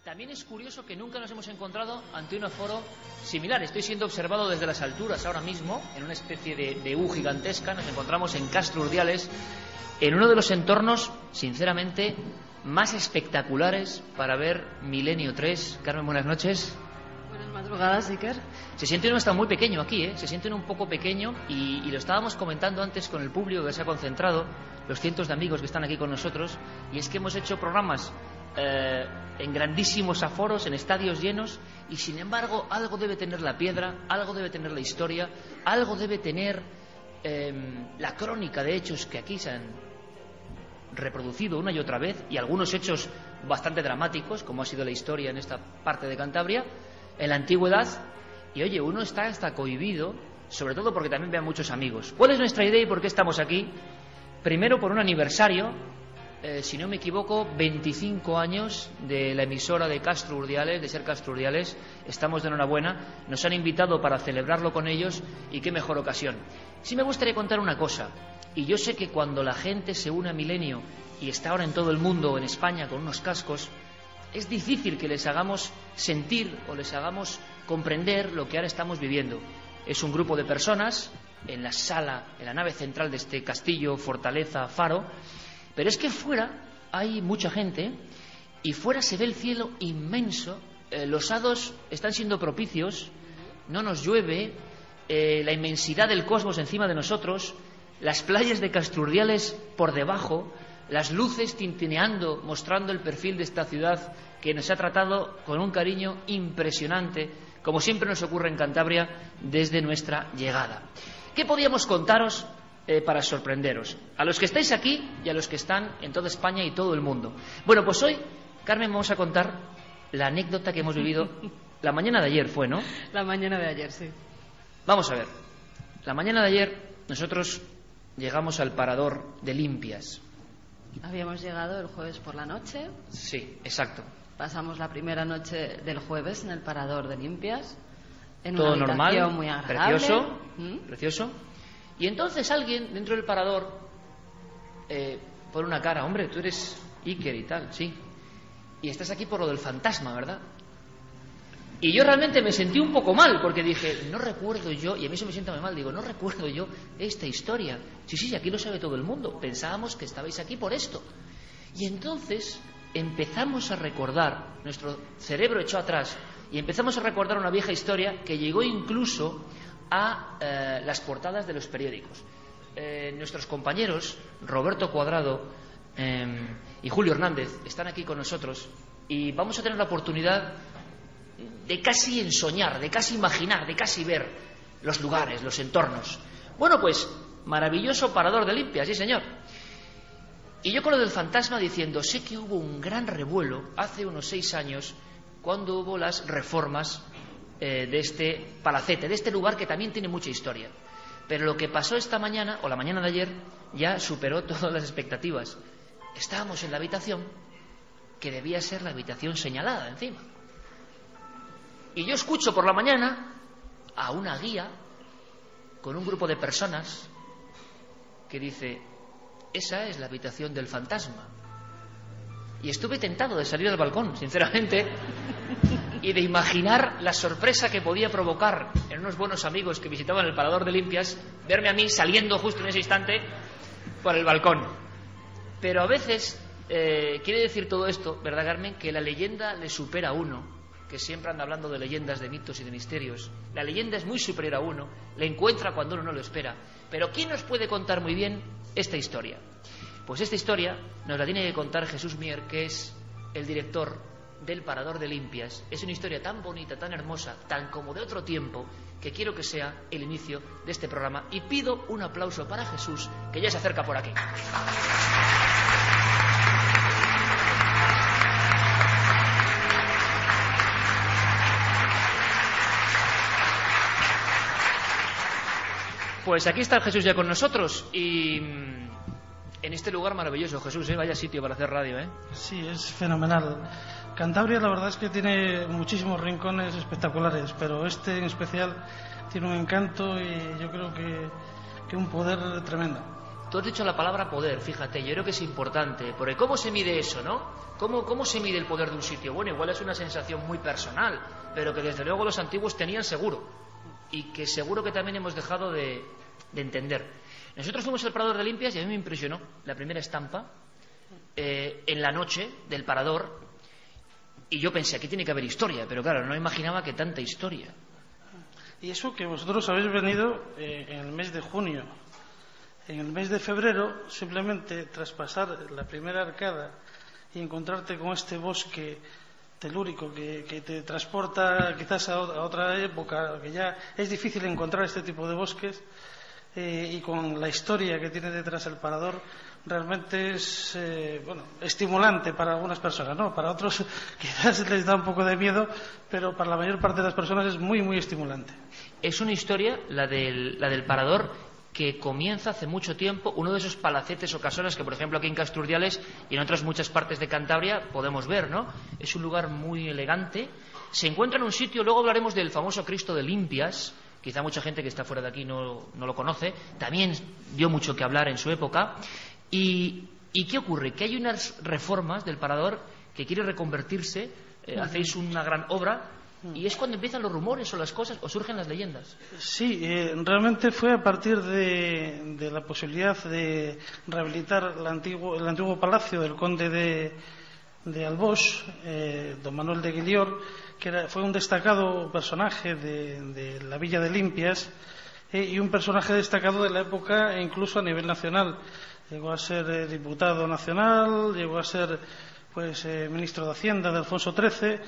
También es curioso que nunca nos hemos encontrado ante un aforo similar. Estoy siendo observado desde las alturas ahora mismo, en una especie de U gigantesca. Nos encontramos en Castro Urdiales, en uno de los entornos, sinceramente, más espectaculares para ver Milenio 3. Carmen, buenas noches. Buenas madrugadas, Iker. Se siente uno está muy pequeño aquí, se siente uno un poco pequeño y lo estábamos comentando antes con el público que se ha concentrado, los cientos de amigos que están aquí con nosotros, y es que hemos hecho programas en grandísimos aforos, en estadios llenos, y sin embargo algo debe tener la piedra, algo debe tener la historia, algo debe tener la crónica de hechos que aquí se han reproducido una y otra vez, y algunos hechos bastante dramáticos, como ha sido la historia en esta parte de Cantabria, en la antigüedad. Y oye, uno está hasta cohibido, sobre todo porque también ve a muchos amigos. ¿Cuál es nuestra idea y por qué estamos aquí? Primero, por un aniversario, si no me equivoco, 25 años de la emisora de Castro Urdiales, de ser Castro Urdiales. Estamos de enhorabuena, nos han invitado para celebrarlo con ellos, y qué mejor ocasión. Sí me gustaría contar una cosa, y yo sé que cuando la gente se une a Milenio y está ahora en todo el mundo, en España, con unos cascos, es difícil que les hagamos sentir o les hagamos comprender lo que ahora estamos viviendo. Es un grupo de personas en la sala, en la nave central de este castillo, fortaleza, faro, pero es que fuera hay mucha gente y fuera se ve el cielo inmenso, los hados están siendo propicios, no nos llueve, la inmensidad del cosmos encima de nosotros, las playas de Castro Urdiales por debajo, las luces tintineando, mostrando el perfil de esta ciudad que nos ha tratado con un cariño impresionante, como siempre nos ocurre en Cantabria desde nuestra llegada. ¿Qué podíamos contaros para sorprenderos? A los que estáis aquí y a los que están en toda España y todo el mundo. Bueno, pues hoy, Carmen, vamos a contar la anécdota que hemos vivido la mañana de ayer, ¿fue, no? La mañana de ayer, sí. Vamos a ver. La mañana de ayer nosotros llegamos al parador de Limpias. Habíamos llegado el jueves por la noche. Sí, exacto. Pasamos la primera noche del jueves en el parador de Limpias, en todo una normal, habitación muy agradable. Precioso, precioso. Y entonces alguien dentro del parador pone una cara: hombre, tú eres Iker y tal, sí. Y estás aquí por lo del fantasma, ¿verdad? Y yo realmente me sentí un poco mal, porque dije, no recuerdo yo, y a mí eso me sienta muy mal, digo, no recuerdo yo esta historia. Sí, aquí lo sabe todo el mundo, pensábamos que estabais aquí por esto. Y entonces empezamos a recordar, nuestro cerebro echó atrás, y empezamos a recordar una vieja historia que llegó incluso a las portadas de los periódicos. Nuestros compañeros, Roberto Cuadrado y Julio Hernández, están aquí con nosotros, y vamos a tener la oportunidad de casi ensoñar, de casi imaginar, de casi ver los lugares, los entornos. Bueno, pues, maravilloso parador de Limpias, sí señor. Y yo con lo del fantasma diciendo, sé que hubo un gran revuelo hace unos 6 años cuando hubo las reformas de este palacete, de este lugar que también tiene mucha historia. Pero lo que pasó esta mañana, o la mañana de ayer, ya superó todas las expectativas. Estábamos en la habitación que debía ser la habitación señalada encima. Y yo escucho por la mañana a una guía con un grupo de personas que dice, esa es la habitación del fantasma. Y estuve tentado de salir al balcón, sinceramente, y de imaginar la sorpresa que podía provocar en unos buenos amigos que visitaban el parador de Limpias, verme a mí saliendo justo en ese instante por el balcón. Pero a veces quiere decir todo esto, ¿verdad, Carmen?, que la leyenda le supera a uno, que siempre anda hablando de leyendas, de mitos y de misterios. La leyenda es muy superior a uno, le encuentra cuando uno no lo espera. Pero ¿quién nos puede contar muy bien esta historia? Pues esta historia nos la tiene que contar Jesús Mier, que es el director del Parador de Limpias. Es una historia tan bonita, tan hermosa, tan como de otro tiempo, que quiero que sea el inicio de este programa. Y pido un aplauso para Jesús, que ya se acerca por aquí. Pues aquí está Jesús ya con nosotros y en este lugar maravilloso, Jesús, vaya sitio para hacer radio, ¿eh? Sí, es fenomenal. Cantabria la verdad es que tiene muchísimos rincones espectaculares, pero este en especial tiene un encanto y yo creo que un poder tremendo. Tú has dicho la palabra poder, fíjate, yo creo que es importante, porque ¿cómo se mide eso, no? ¿Cómo se mide el poder de un sitio? Bueno, igual es una sensación muy personal, pero que desde luego los antiguos tenían seguro, y que seguro que también hemos dejado de entender. Nosotros fuimos al Parador de Limpias y a mí me impresionó la primera estampa en la noche del Parador, y yo pensé, aquí tiene que haber historia, pero claro, no imaginaba que tanta historia. Y eso que vosotros habéis venido en el mes de junio. En el mes de febrero, simplemente traspasar la primera arcada y encontrarte con este bosque telúrico que te transporta quizás a otra época, que ya es difícil encontrar este tipo de bosques, y con la historia que tiene detrás el Parador, realmente es estimulante para algunas personas, ¿no? Para otros quizás les da un poco de miedo, pero para la mayor parte de las personas es muy, muy estimulante. Es una historia, la del Parador, que comienza hace mucho tiempo, uno de esos palacetes o casonas que, por ejemplo, aquí en Casturdiales y en otras muchas partes de Cantabria podemos ver, ¿no? Es un lugar muy elegante. Se encuentra en un sitio, luego hablaremos del famoso Cristo de Limpias, quizá mucha gente que está fuera de aquí no lo conoce, también dio mucho que hablar en su época. ¿Y qué ocurre? Que hay unas reformas del Parador que quiere reconvertirse, hacéis una gran obra, y es cuando empiezan los rumores o las cosas, o surgen las leyendas. Sí, realmente fue a partir de la posibilidad de rehabilitar el antiguo palacio del conde de Albosch, don Manuel de Guilior, que fue un destacado personaje de la Villa de Limpias, y un personaje destacado de la época incluso a nivel nacional. Llegó a ser diputado nacional, llegó a ser ministro de Hacienda de Alfonso XIII.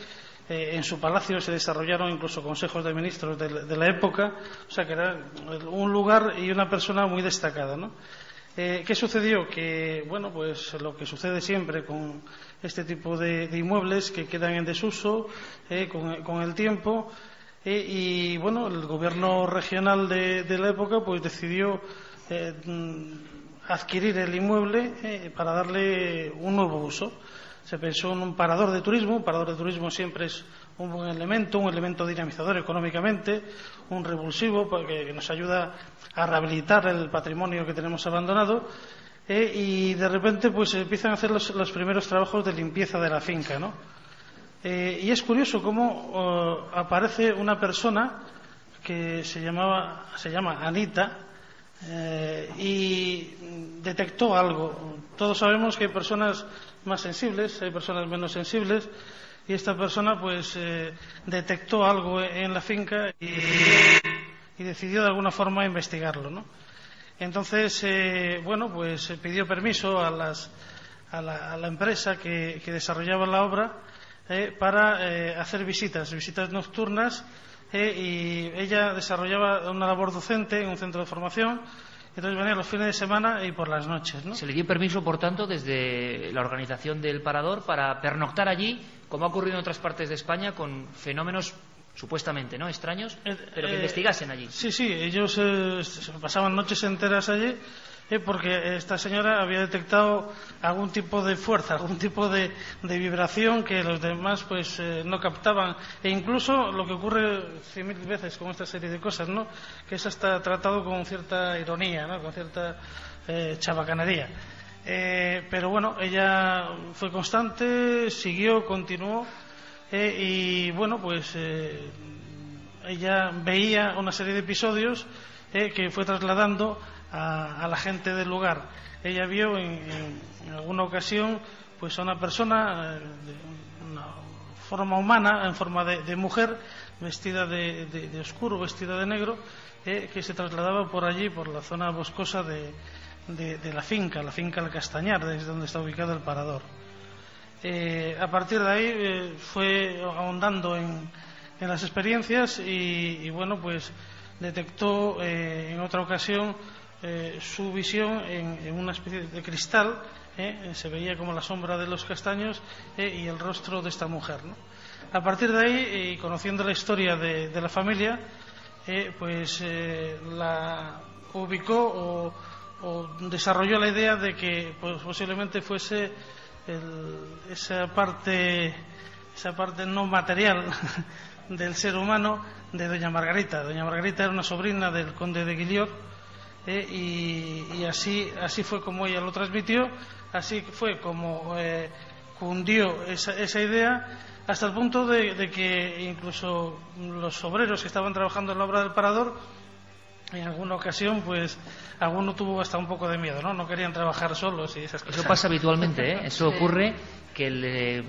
En su palacio se desarrollaron incluso consejos de ministros de la época, o sea que era un lugar y una persona muy destacada, ¿no? ¿Qué sucedió? Que, bueno, pues lo que sucede siempre con este tipo de inmuebles que quedan en desuso con el tiempo, y bueno, el gobierno regional de la época pues decidió adquirir el inmueble para darle un nuevo uso. Se pensó en un parador de turismo. Un parador de turismo siempre es un buen elemento, un elemento dinamizador económicamente, un revulsivo que nos ayuda a rehabilitar el patrimonio que tenemos abandonado, y de repente pues empiezan a hacer los primeros trabajos de limpieza de la finca, ¿no? Y es curioso cómo aparece una persona que se llama Anita, y detectó algo. Todos sabemos que hay personas más sensibles, hay personas menos sensibles, y esta persona pues detectó algo en la finca y decidió de alguna forma investigarlo, ¿no? Entonces pues pidió permiso a la empresa que desarrollaba la obra para hacer visitas nocturnas, y ella desarrollaba una labor docente en un centro de formación. Entonces venía los fines de semana y por las noches, ¿no? Se le dio permiso, por tanto, desde la organización del Parador para pernoctar allí, como ha ocurrido en otras partes de España, con fenómenos supuestamente no extraños, pero que investigasen allí. Sí, ellos se pasaban noches enteras allí, porque esta señora había detectado algún tipo de fuerza, algún tipo de vibración que los demás pues no captaban, e incluso lo que ocurre 100.000 veces con esta serie de cosas, ¿no? Que es hasta tratado con cierta ironía, ¿no? Con cierta chabacanería, pero bueno, ella fue constante, continuó, y bueno, pues ella veía una serie de episodios que fue trasladando a la gente del lugar. Ella vio en alguna ocasión pues a una persona de una forma humana, en forma de mujer, vestida de oscuro, vestida de negro, que se trasladaba por allí, por la zona boscosa de la finca El Castañar, desde donde está ubicado el Parador. A partir de ahí fue ahondando en las experiencias, y bueno, pues detectó en otra ocasión su visión en una especie de cristal. Se veía como la sombra de los castaños y el rostro de esta mujer, ¿no? A partir de ahí, y conociendo la historia de la familia, pues la ubicó o desarrolló la idea de que pues, posiblemente fuese esa parte no material del ser humano de doña Margarita. Doña Margarita era una sobrina del conde de Guilior, y así fue como ella lo transmitió, así fue como cundió esa idea, hasta el punto de que incluso los obreros que estaban trabajando en la obra del parador, en alguna ocasión, pues alguno tuvo hasta un poco de miedo, no querían trabajar solos y esas cosas. Eso pasa habitualmente, ¿eh? Eso ocurre, que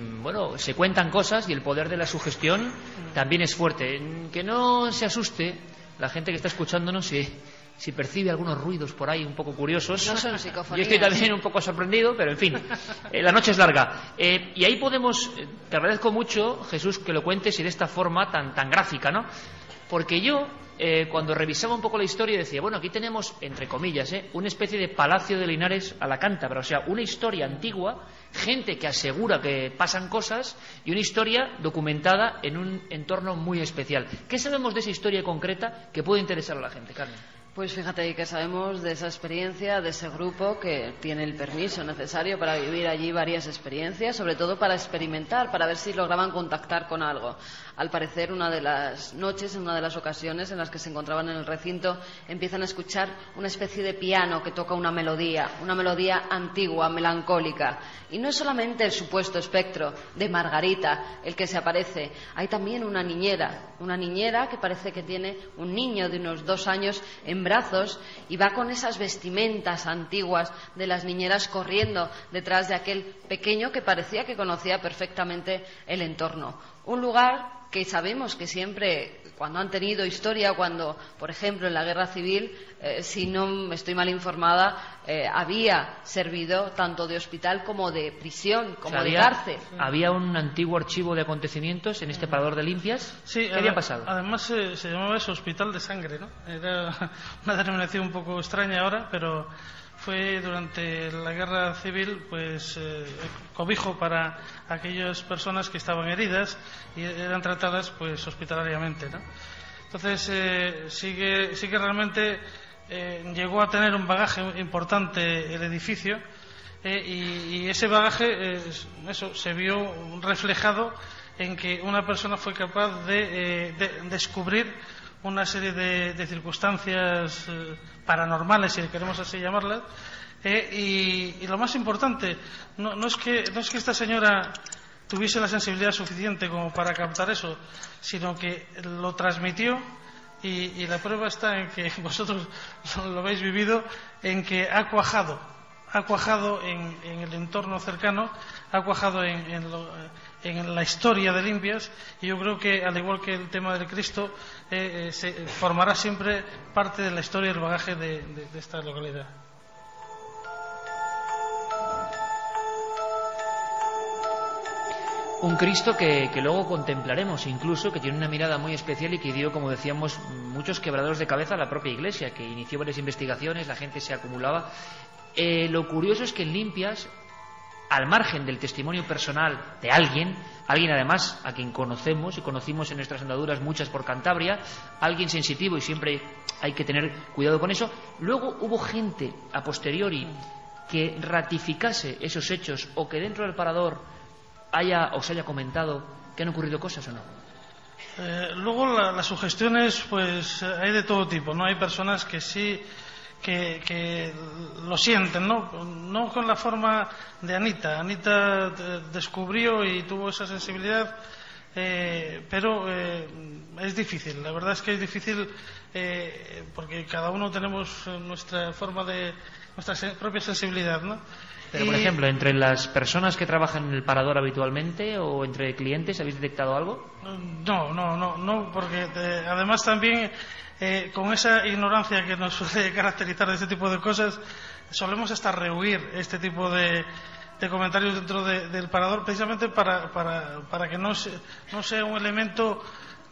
se cuentan cosas y el poder de la sugestión también es fuerte. Que no se asuste la gente que está escuchándonos si percibe algunos ruidos por ahí un poco curiosos. No son psicofonías. Yo estoy también un poco sorprendido, pero en fin, la noche es larga. Y ahí podemos, te agradezco mucho, Jesús, que lo cuentes y de esta forma tan gráfica, ¿no? Porque yo, cuando revisaba un poco la historia, decía, bueno, aquí tenemos, entre comillas, una especie de Palacio de Linares a la cántabra, o sea, una historia antigua, gente que asegura que pasan cosas y una historia documentada en un entorno muy especial. ¿Qué sabemos de esa historia concreta que puede interesar a la gente, Carmen? Pues fíjate que sabemos de esa experiencia, de ese grupo que tiene el permiso necesario para vivir allí varias experiencias, sobre todo para experimentar, para ver si lograban contactar con algo. Al parecer, una de las noches, en una de las ocasiones en las que se encontraban en el recinto, empiezan a escuchar una especie de piano que toca una melodía antigua, melancólica. Y no es solamente el supuesto espectro de Margarita el que se aparece, hay también una niñera que parece que tiene un niño de unos 2 años en brazos y va con esas vestimentas antiguas de las niñeras corriendo detrás de aquel pequeño que parecía que conocía perfectamente el entorno. Un lugar que sabemos que siempre, cuando han tenido historia, cuando, por ejemplo, en la Guerra Civil, si no estoy mal informada, había servido tanto de hospital como de prisión, como de cárcel. Había un antiguo archivo de acontecimientos en este parador de Limpias. Sí, ¿Qué había pasado? Además se llamaba eso Hospital de Sangre, ¿no? Era una denominación un poco extraña ahora, pero fue durante la Guerra Civil, pues cobijo para aquellas personas que estaban heridas y eran tratadas pues hospitalariamente, ¿no? Entonces sí que realmente llegó a tener un bagaje importante el edificio, y ese bagaje se vio reflejado en que una persona fue capaz de descubrir una serie de circunstancias paranormales, si queremos así llamarlas, y lo más importante no es que esta señora tuviese la sensibilidad suficiente como para captar eso, sino que lo transmitió, y la prueba está en que vosotros lo habéis vivido, en que ha cuajado en el entorno cercano, ha cuajado en la historia de Limpias, y yo creo que, al igual que el tema del Cristo, se formará siempre parte de la historia y el bagaje de esta localidad. Un Cristo que luego contemplaremos, incluso, que tiene una mirada muy especial y que dio, como decíamos, muchos quebraderos de cabeza a la propia Iglesia, que inició varias investigaciones, la gente se acumulaba. Lo curioso es que en Limpias, al margen del testimonio personal de alguien además a quien conocemos y conocimos en nuestras andaduras muchas por Cantabria, alguien sensitivo, y siempre hay que tener cuidado con eso, luego hubo gente a posteriori que ratificase esos hechos, o que dentro del parador os haya comentado que han ocurrido cosas, ¿o no? Luego las sugestiones, pues hay de todo tipo, ¿no? Hay personas que sí que lo sienten, no con la forma de Anita. Anita descubrió y tuvo esa sensibilidad, pero es difícil, la verdad es que es difícil, porque cada uno tenemos nuestra propia sensibilidad, ¿no? Pero, por ejemplo, entre las personas que trabajan en el parador habitualmente o entre clientes, ¿habéis detectado algo? No, porque además también con esa ignorancia que nos suele caracterizar de este tipo de cosas, solemos hasta rehuir este tipo de comentarios dentro del parador, precisamente para que no sea un elemento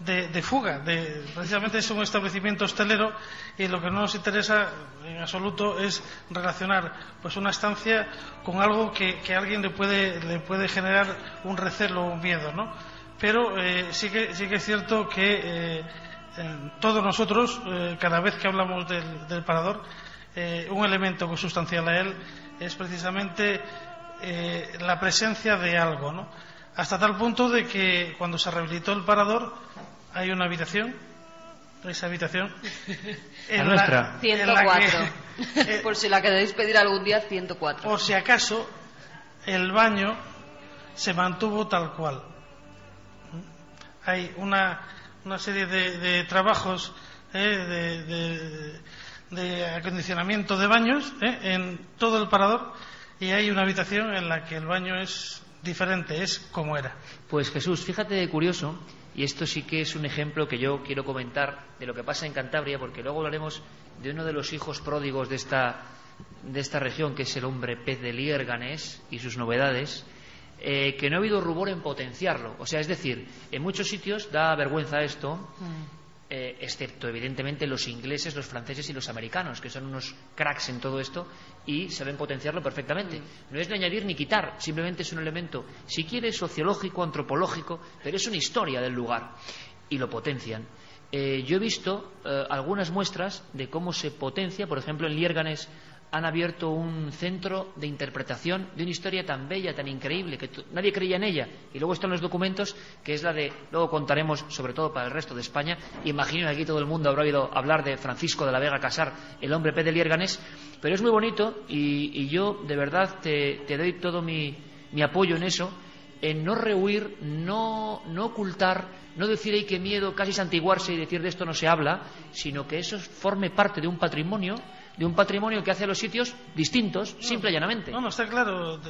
de fuga. Precisamente es un establecimiento hostelero, y lo que no nos interesa en absoluto es relacionar pues una estancia con algo que a alguien le puede generar un recelo o un miedo, ¿no? Pero sí que es cierto que todos nosotros, cada vez que hablamos del parador, un elemento que es sustancial a él es precisamente la presencia de algo, ¿no? Hasta tal punto de que cuando se rehabilitó el parador hay una habitación esa habitación. La nuestra. 104. Por si la queréis pedir algún día, 104. Por si acaso, el baño se mantuvo tal cual. Hay una serie de trabajos de acondicionamiento de baños en todo el parador, y hay una habitación en la que el baño es diferente, es como era. Pues Jesús, fíjate curioso, y esto sí que es un ejemplo que yo quiero comentar de lo que pasa en Cantabria, porque luego hablaremos de uno de los hijos pródigos de esta región, que es el hombre pez de Liérganes y sus novedades, que no ha habido rubor en potenciarlo. O sea, es decir, en muchos sitios da vergüenza esto, excepto evidentemente los ingleses, los franceses y los americanos, que son unos cracks en todo esto y saben potenciarlo perfectamente. No es ni añadir ni quitar, simplemente es un elemento, si quieres, sociológico, antropológico, pero es una historia del lugar y lo potencian. Yo he visto algunas muestras de cómo se potencia. Por ejemplo, en Liérganes han abierto un centro de interpretación de una historia tan bella, tan increíble, que nadie creía en ella, y luego están los documentos, que es la de, luego contaremos sobre todo para el resto de España. Imagino que aquí todo el mundo habrá oído hablar de Francisco de la Vega Casar, el hombre pez de Liérganes, pero es muy bonito, y yo de verdad te doy todo mi apoyo en eso, en no rehuir, no ocultar, no decir ¡ay, qué miedo!, casi santiguarse y decir de esto no se habla, sino que eso forme parte de un patrimonio que hace a los sitios distintos, simple y llanamente. No, está claro.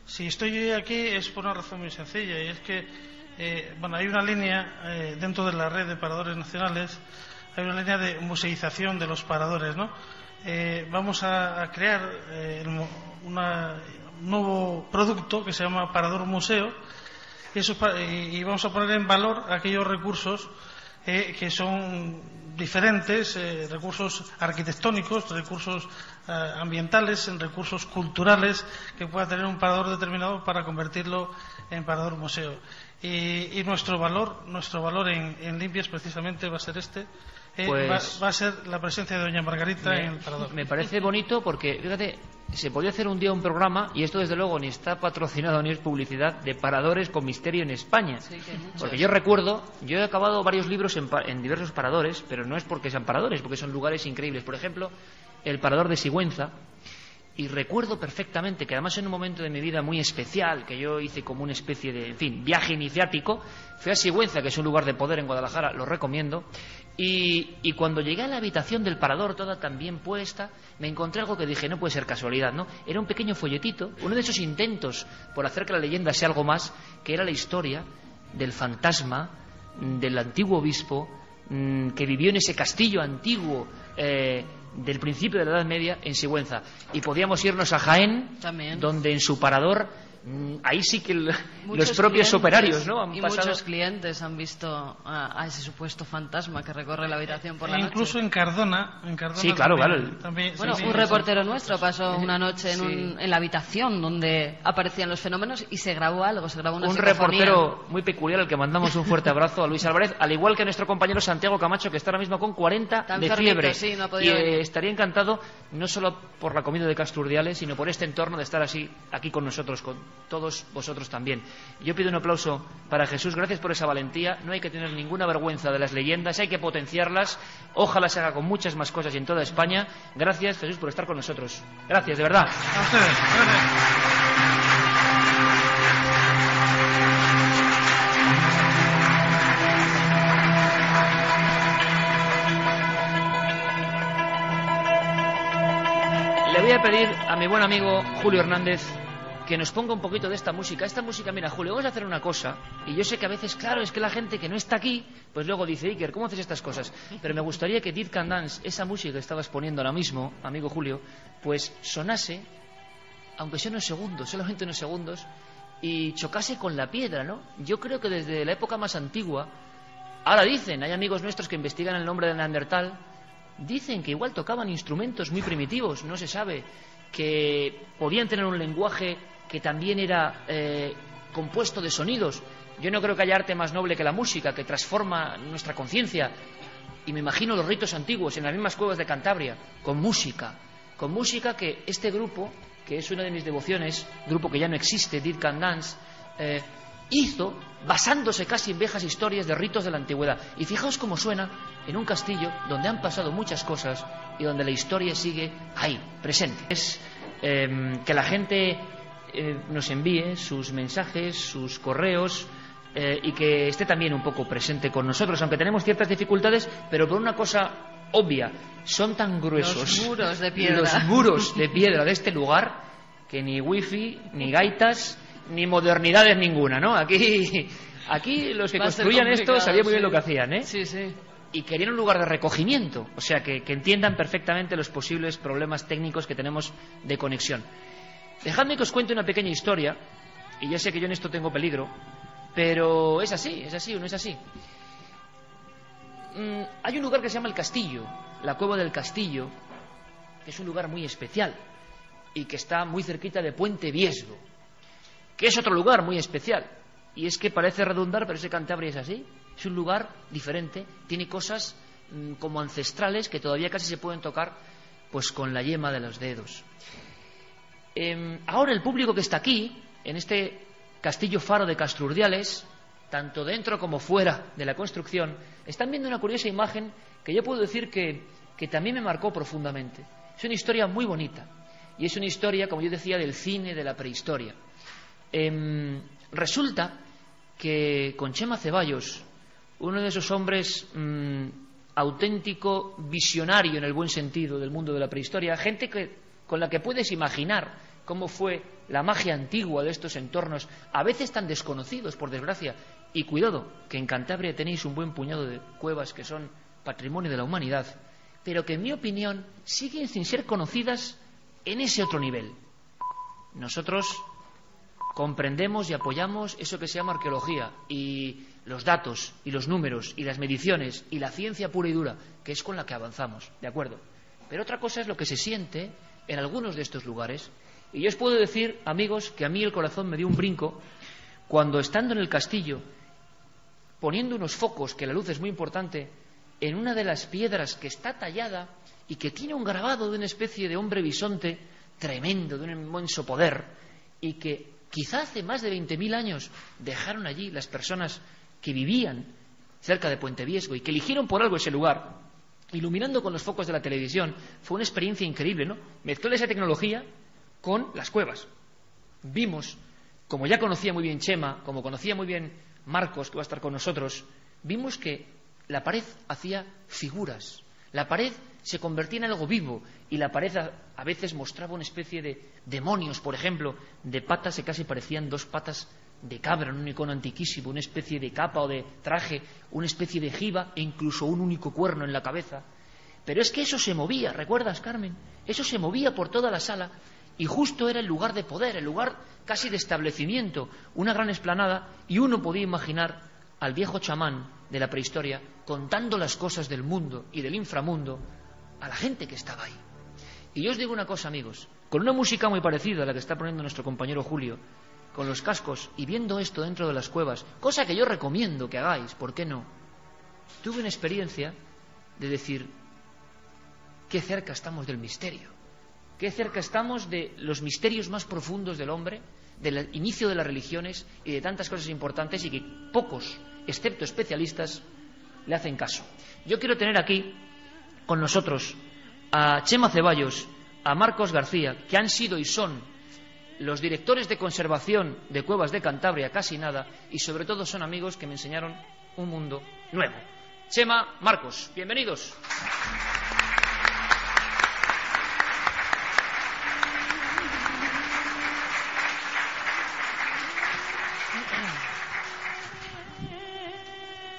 Si estoy aquí es por una razón muy sencilla, y es que hay una línea dentro de la red de paradores nacionales, hay una línea de museización de los paradores, ¿no? Vamos a crear un nuevo producto que se llama Parador Museo, y vamos a poner en valor aquellos recursos que son diferentes, recursos arquitectónicos, recursos ambientales, recursos culturales que pueda tener un parador determinado para convertirlo en parador museo. Y nuestro valor en Limpias precisamente va a ser va a ser la presencia de doña Margarita en el parador. Me parece bonito porque, fíjate, se podría hacer un día un programa, y esto desde luego ni está patrocinado ni es publicidad, de paradores con misterio en España. Sí, porque yo recuerdo, yo he acabado varios libros en diversos paradores, pero no es porque sean paradores, porque son lugares increíbles. Por ejemplo, el parador de Sigüenza. Y recuerdo perfectamente que, además, en un momento de mi vida muy especial, que yo hice como una especie de, viaje iniciático, fui a Sigüenza, que es un lugar de poder en Guadalajara, lo recomiendo, y cuando llegué a la habitación del parador, toda tan bien puesta, me encontré algo que dije, no puede ser casualidad, ¿no? Era un pequeño folletito, uno de esos intentos por hacer que la leyenda sea algo más, que era la historia del fantasma del antiguo obispo que vivió en ese castillo antiguo del principio de la Edad Media en Sigüenza. Y podíamos irnos a Jaén, también, donde en su parador, ahí sí que los propios operarios, ¿no?, han pasado. Muchos clientes han visto a ese supuesto fantasma que recorre la habitación por la noche. Incluso en Cardona sí, claro, también, un reportero nuestro pasó una noche en la habitación donde aparecían los fenómenos y se grabó algo, se grabó una psicofonía. Reportero muy peculiar, al que mandamos un fuerte abrazo, a Luis Álvarez, al igual que nuestro compañero Santiago Camacho, que está ahora mismo con 40 de fiebre. Sí, no y estaría encantado, no solo por la comida de Casturdiales, sino por este entorno de estar así aquí con nosotros, con todos vosotros también. Yo pido un aplauso para Jesús. Gracias por esa valentía. No hay que tener ninguna vergüenza de las leyendas, hay que potenciarlas. Ojalá se haga con muchas más cosas y en toda España. Gracias, Jesús, por estar con nosotros. Gracias, de verdad. A ustedes. Le voy a pedir a mi buen amigo Julio Hernández que nos ponga un poquito de esta música. Mira, Julio, vamos a hacer una cosa. Y yo sé que a veces, claro, es que la gente que no está aquí, pues luego dice, Iker, ¿cómo haces estas cosas? Pero me gustaría que Dead Can Dance, esa música que estabas poniendo ahora mismo, amigo Julio, pues sonase, aunque sea unos segundos, solamente unos segundos, y chocase con la piedra, ¿no? Yo creo que desde la época más antigua, ahora dicen, hay amigos nuestros que investigan el nombre de Neandertal, dicen que igual tocaban instrumentos muy primitivos, no se sabe, que podían tener un lenguaje que también era compuesto de sonidos. Yo no creo que haya arte más noble que la música, que transforma nuestra conciencia. Y me imagino los ritos antiguos en las mismas cuevas de Cantabria, con música que este grupo, que es una de mis devociones, grupo que ya no existe, Dead Can Dance, hizo basándose casi en viejas historias de ritos de la antigüedad. Y fijaos cómo suena en un castillo donde han pasado muchas cosas y donde la historia sigue ahí, presente. Es que la gente nos envíe sus mensajes, sus correos, y que esté también un poco presente con nosotros, aunque tenemos ciertas dificultades, pero por una cosa obvia: son tan gruesos los muros de piedra, de este lugar, que ni wifi, ni gaitas, ni modernidades ninguna, ¿no? Aquí los que construían esto sabían muy bien lo que hacían, ¿eh? Sí, sí. Y querían un lugar de recogimiento, o sea, que entiendan perfectamente los posibles problemas técnicos que tenemos de conexión. Dejadme que os cuente una pequeña historia, y ya sé que yo en esto tengo peligro, pero es así, ¿o no es así? Hay un lugar que se llama el Castillo, la Cueva del Castillo, que es un lugar muy especial y que está muy cerquita de Puente Viesgo, que es otro lugar muy especial. Y es que parece redundar, pero ese Cantabria es así. Es un lugar diferente, tiene cosas como ancestrales que todavía casi se pueden tocar pues con la yema de los dedos. Ahora el público que está aquí, en este Castillo Faro de Castrurdiales, tanto dentro como fuera de la construcción, están viendo una curiosa imagen que yo puedo decir que también me marcó profundamente. Es una historia muy bonita, y es una historia, como yo decía, del cine de la prehistoria. Resulta que con Chema Ceballos, uno de esos hombres auténtico visionario en el buen sentido del mundo de la prehistoria, gente con la que puedes imaginar cómo fue la magia antigua de estos entornos, a veces tan desconocidos, por desgracia. Y cuidado, que en Cantabria tenéis un buen puñado de cuevas que son patrimonio de la humanidad, pero que en mi opinión siguen sin ser conocidas en ese otro nivel. Nosotros comprendemos y apoyamos eso que se llama arqueología, y los datos y los números y las mediciones y la ciencia pura y dura, que es con la que avanzamos, ¿de acuerdo? Pero otra cosa es lo que se siente en algunos de estos lugares. Y yo os puedo decir, amigos, que a mí el corazón me dio un brinco cuando, estando en el castillo, poniendo unos focos, que la luz es muy importante, en una de las piedras que está tallada y que tiene un grabado de una especie de hombre bisonte tremendo, de un inmenso poder, y que quizá hace más de 20.000 años dejaron allí las personas que vivían cerca de Puente Viesgo y que eligieron por algo ese lugar, iluminando con los focos de la televisión. Fue una experiencia increíble, ¿no? Mezcló esa tecnología con las cuevas. Vimos, como ya conocía muy bien Chema, como conocía muy bien Marcos, que va a estar con nosotros, vimos que la pared hacía figuras, la pared se convertía en algo vivo, y la pared a veces mostraba una especie de demonios, por ejemplo, de patas que casi parecían dos patas de cabra, en un icono antiquísimo, una especie de capa o de traje, una especie de jiba e incluso un único cuerno en la cabeza. Pero es que eso se movía, ¿recuerdas, Carmen? Eso se movía por toda la sala. Y justo era el lugar de poder, el lugar casi de establecimiento, una gran explanada, y uno podía imaginar al viejo chamán de la prehistoria contando las cosas del mundo y del inframundo a la gente que estaba ahí. Y yo os digo una cosa, amigos, con una música muy parecida a la que está poniendo nuestro compañero Julio, con los cascos y viendo esto dentro de las cuevas, cosa que yo recomiendo que hagáis, ¿por qué no? Tuve una experiencia de decir, qué cerca estamos del misterio. Qué cerca estamos de los misterios más profundos del hombre, del inicio de las religiones y de tantas cosas importantes, y que pocos, excepto especialistas, le hacen caso. Yo quiero tener aquí con nosotros a Chema Ceballos, a Marcos García, que han sido y son los directores de conservación de Cuevas de Cantabria, casi nada, y sobre todo son amigos que me enseñaron un mundo nuevo. Chema, Marcos, bienvenidos.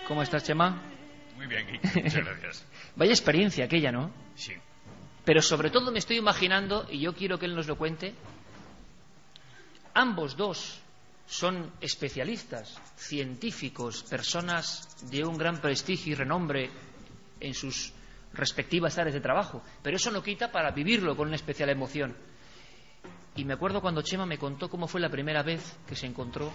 ¿Cómo estás, Chema? Muy bien, Quique, muchas gracias. Vaya experiencia aquella, ¿no? Sí. Pero sobre todo me estoy imaginando, y yo quiero que él nos lo cuente, ambos dos son especialistas, científicos, personas de un gran prestigio y renombre en sus respectivas áreas de trabajo, pero eso no quita para vivirlo con una especial emoción. Y me acuerdo cuando Chema me contó cómo fue la primera vez que se encontró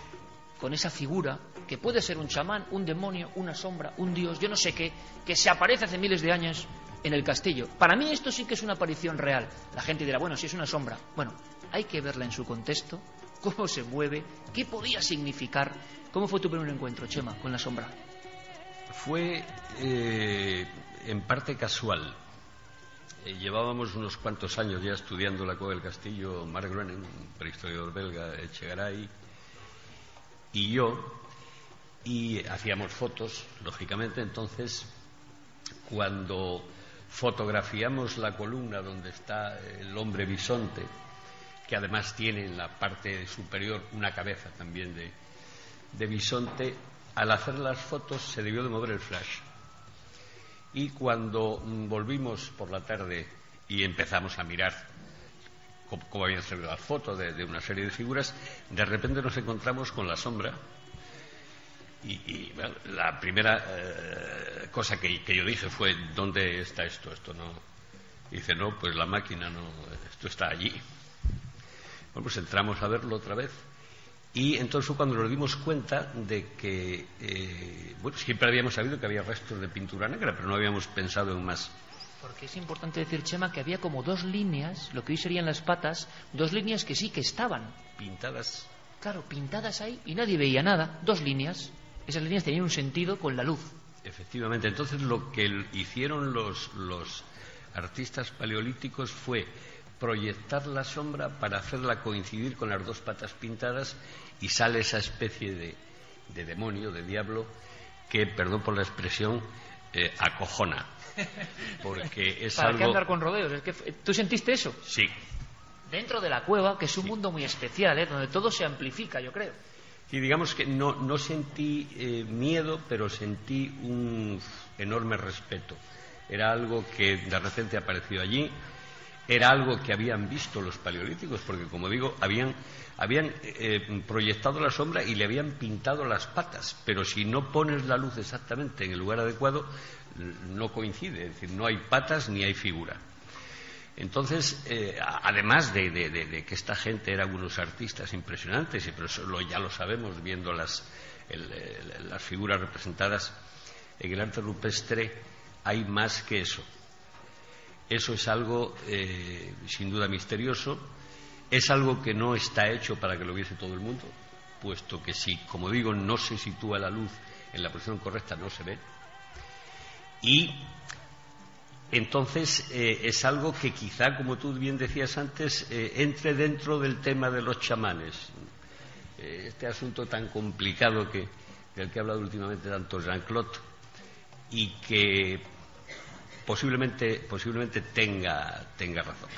con esa figura, que puede ser un chamán, un demonio, una sombra, un dios, yo no sé qué, que se aparece hace miles de años en el castillo. Para mí esto sí que es una aparición real. La gente dirá, bueno, si es una sombra. Bueno, hay que verla en su contexto cómo se mueve, qué podía significar. ¿Cómo fue tu primer encuentro, Chema, con la sombra? Fue en parte casual. Llevábamos unos cuantos años ya estudiando la Cueva del Castillo, Marc Groenen, un prehistoriador belga, Echegaray, y yo, y hacíamos fotos, lógicamente. Entonces, cuando fotografiamos la columna donde está el hombre bisonte, que además tiene en la parte superior una cabeza también de bisonte, al hacer las fotos se debió de mover el flash. Y cuando volvimos por la tarde y empezamos a mirar cómo habían salido las fotos de una serie de figuras, de repente nos encontramos con la sombra. Y bueno, la primera cosa que yo dije fue: ¿dónde está esto? Esto no. Y dice: no, pues la máquina no, esto está allí. Bueno, pues entramos a verlo otra vez. Y entonces fue cuando nos dimos cuenta de que, bueno, siempre habíamos sabido que había restos de pintura negra, pero no habíamos pensado en más. Porque es importante decir, Chema, que había como dos líneas, lo que hoy serían las patas, dos líneas que sí que estaban Pintadas. Claro, pintadas ahí y nadie veía nada, dos líneas. Esas líneas tenían un sentido con la luz. Efectivamente. Entonces lo que hicieron los artistas paleolíticos fue proyectar la sombra para hacerla coincidir con las dos patas pintadas, y sale esa especie de demonio, de diablo, que, perdón por la expresión, acojona. Porque es ¿Para algo... qué andar con rodeos? Es que, ¿tú sentiste eso? Sí. Dentro de la cueva, que es un mundo muy especial, donde todo se amplifica, yo creo. Y digamos que no sentí miedo, pero sentí un enorme respeto. Era algo que de repente apareció allí. Era algo que habían visto los paleolíticos, porque, como digo, habían proyectado la sombra y le habían pintado las patas, pero si no pones la luz exactamente en el lugar adecuado, no coincide, es decir, no hay patas ni hay figura. Entonces, además de que esta gente eran unos artistas impresionantes, pero eso ya lo sabemos viendo las figuras representadas en el arte rupestre, hay más que eso. Eso es algo sin duda misterioso, es algo que no está hecho para que lo viese todo el mundo, puesto que si, como digo, no se sitúa la luz en la posición correcta, no se ve. Y entonces es algo que quizá, como tú bien decías antes, entre dentro del tema de los chamanes. Este asunto tan complicado del que ha hablado últimamente tanto Jean-Claude, y que posiblemente tenga razón.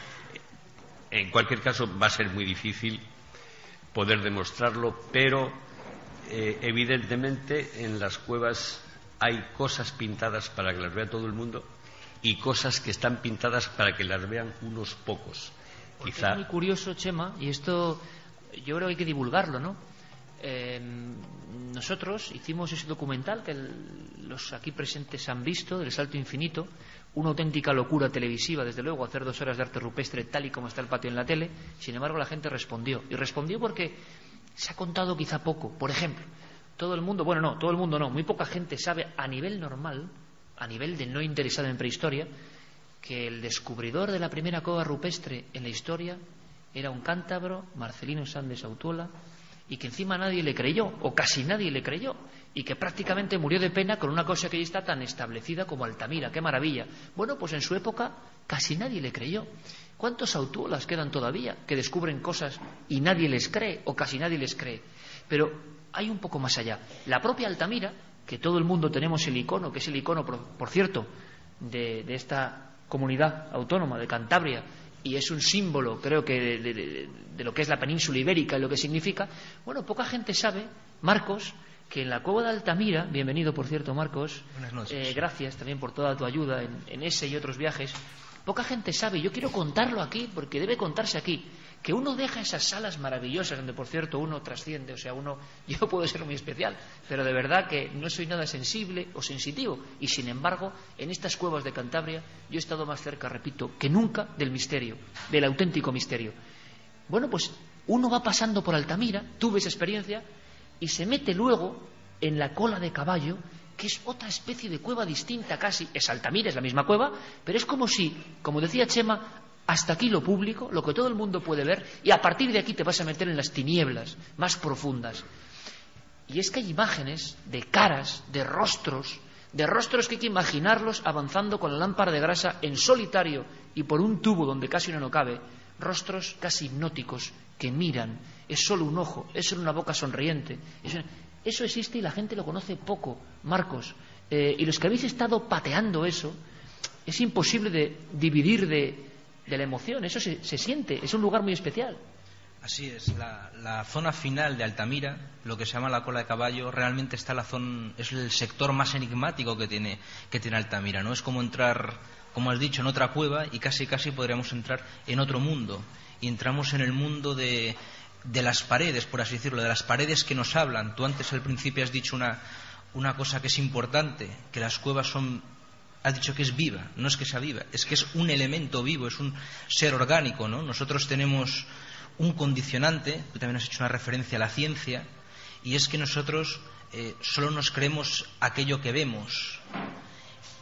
En cualquier caso, va a ser muy difícil poder demostrarlo, pero evidentemente en las cuevas hay cosas pintadas para que las vea todo el mundo y cosas que están pintadas para que las vean unos pocos. Quizá... Es muy curioso, Chema, y esto yo creo que hay que divulgarlo, ¿no? Nosotros hicimos ese documental que los aquí presentes han visto, del Salto Infinito, una auténtica locura televisiva, desde luego, hacer 2 horas de arte rupestre tal y como está el patio en la tele. Sin embargo, la gente respondió, y respondió porque se ha contado quizá poco. Por ejemplo, todo el mundo, muy poca gente sabe a nivel normal, a nivel de no interesado en prehistoria, que el descubridor de la primera cueva rupestre en la historia era un cántabro, Marcelino Sández Autuola, y que encima nadie le creyó, o casi nadie le creyó, y que prácticamente murió de pena con una cosa que ya está tan establecida como Altamira. ¡Qué maravilla! Bueno, pues en su época casi nadie le creyó. ¿Cuántos Autuolas quedan todavía que descubren cosas y nadie les cree, o casi nadie les cree? Pero hay un poco más allá. La propia Altamira, que todo el mundo tenemos el icono, que es el icono, por cierto, de esta comunidad autónoma de Cantabria, y es un símbolo, creo que, de lo que es la península ibérica y lo que significa. Bueno, poca gente sabe, Marcos, que en la cueva de Altamira, bienvenido por cierto, Marcos, buenas noches. Gracias también por toda tu ayuda en ese y otros viajes. Poca gente sabe, yo quiero contarlo aquí porque debe contarse aquí, que uno deja esas salas maravillosas donde, por cierto, uno trasciende. O sea, yo puedo ser muy especial, pero de verdad que no soy nada sensible o sensitivo, y sin embargo en estas cuevas de Cantabria yo he estado más cerca, repito, que nunca del misterio, del auténtico misterio. Bueno, pues uno va pasando por Altamira, tuve esa experiencia, y se mete luego en la Cola de Caballo, que es otra especie de cueva distinta casi. Es Altamira, es la misma cueva, pero es como si, como decía Chema, hasta aquí lo público, lo que todo el mundo puede ver, y a partir de aquí te vas a meter en las tinieblas más profundas. Y es que hay imágenes de caras, de rostros que hay que imaginarlos avanzando con la lámpara de grasa en solitario y por un tubo donde casi uno no cabe, rostros casi hipnóticos que miran, es solo un ojo, es solo una boca sonriente. Eso existe y la gente lo conoce poco, Marcos. Y los que habéis estado pateando eso, es imposible de dividir de la emoción, eso se siente, es un lugar muy especial. Así es, la zona final de Altamira, lo que se llama la Cola de Caballo, realmente está la zona, es el sector más enigmático que tiene Altamira, ¿no? Es como entrar, como has dicho, en otra cueva y casi podríamos entrar en otro mundo. Y entramos en el mundo de las paredes, por así decirlo, de las paredes que nos hablan. Tú antes al principio has dicho una cosa que es importante, que las cuevas son... Has dicho que es viva, no es que sea viva, es que es un elemento vivo, es un ser orgánico, ¿no? Nosotros tenemos un condicionante, tú también has hecho una referencia a la ciencia, y es que nosotros solo nos creemos aquello que vemos.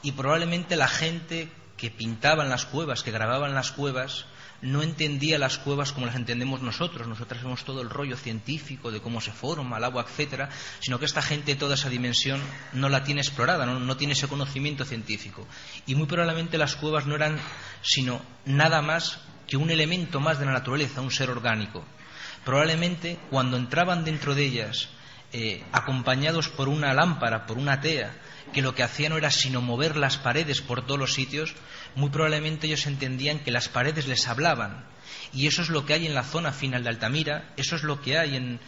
Y probablemente la gente que pintaba en las cuevas, que grababa en las cuevas, no entendía las cuevas como las entendemos nosotros. Nosotros vemos todo el rollo científico de cómo se forma el agua, etcétera, sino que esta gente toda esa dimensión no la tiene explorada, no tiene ese conocimiento científico. Y muy probablemente las cuevas no eran sino nada más que un elemento más de la naturaleza, un ser orgánico. Probablemente cuando entraban dentro de ellas, acompañados por una lámpara, por una tea, que lo que hacían no era sino mover las paredes por todos los sitios, muy probablemente ellos entendían que las paredes les hablaban. Y eso es lo que hay en la zona final de Altamira, eso es lo que hay en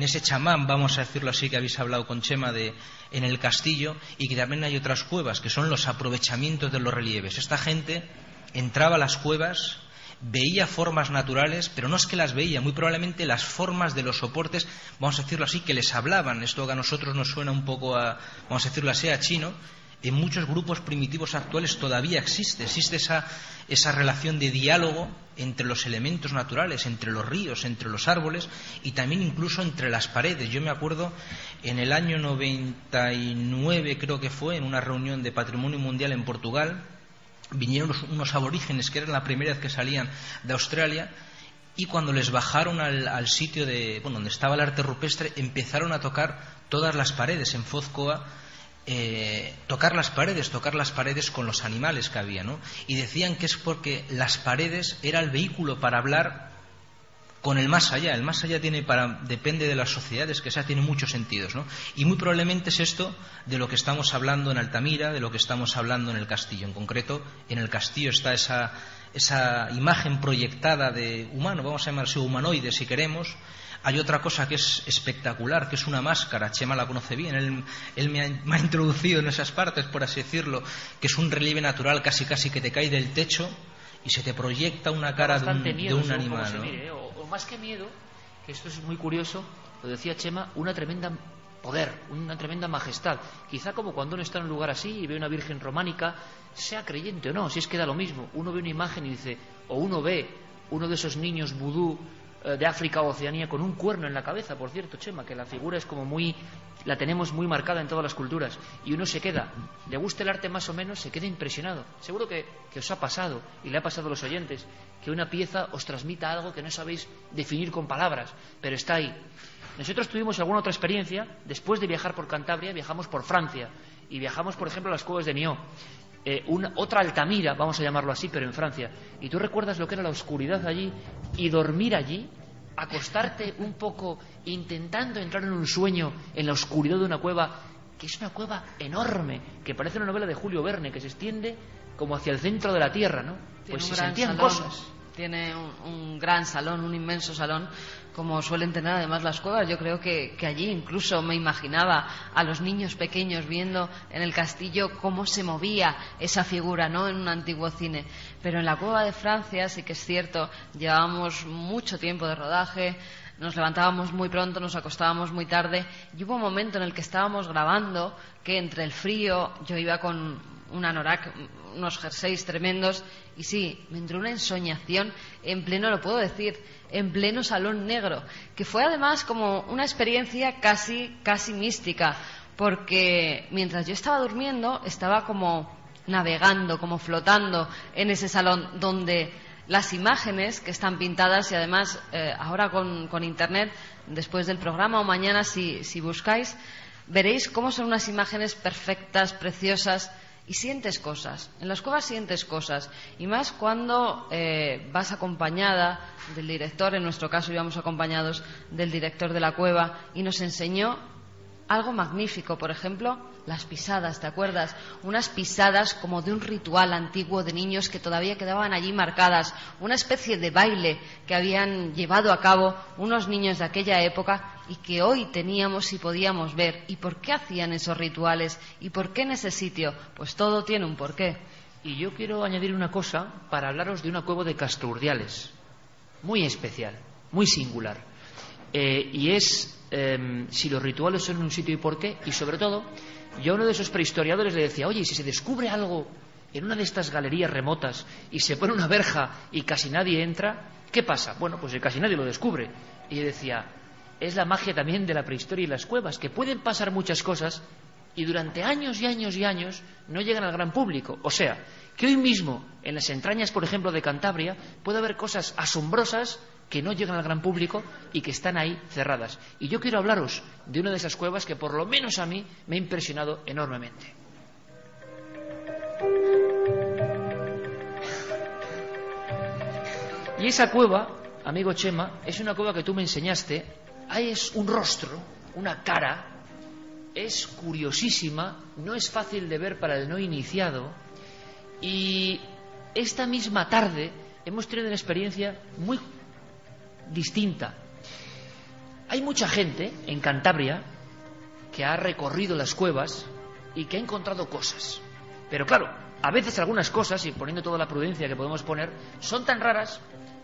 ese chamán, vamos a decirlo así, que habéis hablado con Chema en el castillo, y que también hay otras cuevas, que son los aprovechamientos de los relieves. Esta gente entraba a las cuevas, veía formas naturales, pero no es que las veía, muy probablemente las formas de los soportes, vamos a decirlo así, que les hablaban. Esto que a nosotros nos suena un poco a, vamos a decirlo así, a chino. En muchos grupos primitivos actuales todavía existe esa relación de diálogo entre los elementos naturales, entre los ríos, entre los árboles y también incluso entre las paredes. Yo me acuerdo en el año 99, creo que fue, en una reunión de Patrimonio Mundial en Portugal, vinieron unos aborígenes que eran la primera vez que salían de Australia, y cuando les bajaron al sitio donde estaba el arte rupestre, empezaron a tocar todas las paredes en Fozcoa, tocar las paredes con los animales que había, ¿no? Y decían que es porque las paredes era el vehículo para hablar con el más allá. El más allá depende de las sociedades que sea, tiene muchos sentidos, ¿no? Y muy probablemente es esto de lo que estamos hablando en Altamira, de lo que estamos hablando en el castillo. En concreto, en el castillo está esa imagen proyectada de humano, vamos a llamarse humanoide si queremos. Hay otra cosa que es espectacular, que es una máscara. Chema la conoce bien, él me ha introducido en esas partes, por así decirlo, que es un relieve natural casi que te cae del techo y se te proyecta una cara de un animal, ¿no? Mire, o más que miedo, que esto es muy curioso, lo decía Chema, una tremenda poder, una tremenda majestad. Quizá como cuando uno está en un lugar así y ve una virgen románica, sea creyente o no, si es que da lo mismo. Uno ve una imagen y dice, o uno ve uno de esos niños vudú de África o Oceanía con un cuerno en la cabeza, por cierto, Chema, que la figura es como la tenemos muy marcada en todas las culturas, y uno se queda, le gusta el arte más o menos, se queda impresionado. Seguro que os ha pasado, y le ha pasado a los oyentes, que una pieza os transmita algo que no sabéis definir con palabras, pero está ahí. Nosotros tuvimos alguna otra experiencia. Después de viajar por Cantabria, viajamos por Francia, y viajamos, por ejemplo, a las cuevas de Nió, otra Altamira, vamos a llamarlo así, pero en Francia. Y tú recuerdas lo que era la oscuridad allí y dormir allí, acostarte un poco intentando entrar en un sueño en la oscuridad de una cueva, que es una cueva enorme, que parece una novela de Julio Verne, que se extiende como hacia el centro de la tierra, ¿no? Pues se sentían cosas. Tiene un gran salón, un inmenso salón, como suelen tener además las cuevas. Yo creo que allí incluso me imaginaba a los niños pequeños viendo en el castillo cómo se movía esa figura, ¿no?, en un antiguo cine. Pero en la cueva de Francia sí que es cierto, llevábamos mucho tiempo de rodaje, nos levantábamos muy pronto, nos acostábamos muy tarde, y hubo un momento en el que estábamos grabando que entre el frío, yo iba con un anorak, unos jerseys tremendos, y sí, me entró una ensoñación en pleno, lo puedo decir, en pleno salón negro, que fue además como una experiencia casi mística, porque mientras yo estaba durmiendo estaba como navegando, como flotando en ese salón donde las imágenes que están pintadas, y además ahora con Internet, después del programa o mañana si buscáis, veréis cómo son unas imágenes perfectas, preciosas, y sientes cosas. En las cuevas sientes cosas, y más cuando vas acompañada del director. En nuestro caso íbamos acompañados del director de la cueva, y nos enseñó algo magnífico. Por ejemplo, las pisadas, ¿te acuerdas? Unas pisadas como de un ritual antiguo de niños que todavía quedaban allí marcadas, una especie de baile que habían llevado a cabo unos niños de aquella época y que hoy teníamos y podíamos ver. ¿Y por qué hacían esos rituales? ¿Y por qué en ese sitio? Pues todo tiene un porqué. Y yo quiero añadir una cosa para hablaros de una cueva de Casturdiales, muy especial, muy singular. Y es si los rituales son en un sitio y por qué. Y sobre todo, yo a uno de esos prehistoriadores le decía: oye, si se descubre algo en una de estas galerías remotas y se pone una verja y casi nadie entra, ¿qué pasa? Bueno, pues casi nadie lo descubre. Y yo decía, es la magia también de la prehistoria y las cuevas, que pueden pasar muchas cosas y durante años y años y años no llegan al gran público. O sea, que hoy mismo, en las entrañas, por ejemplo, de Cantabria, puede haber cosas asombrosas que no llegan al gran público y que están ahí cerradas. Y yo quiero hablaros de una de esas cuevas que por lo menos a mí me ha impresionado enormemente. Y esa cueva, amigo Chema, es una cueva que tú me enseñaste. Ahí es un rostro, una cara, es curiosísima, no es fácil de ver para el no iniciado. Y esta misma tarde hemos tenido una experiencia muy distinta. Hay mucha gente en Cantabria que ha recorrido las cuevas y que ha encontrado cosas. Pero claro, a veces algunas cosas, y poniendo toda la prudencia que podemos poner, son tan raras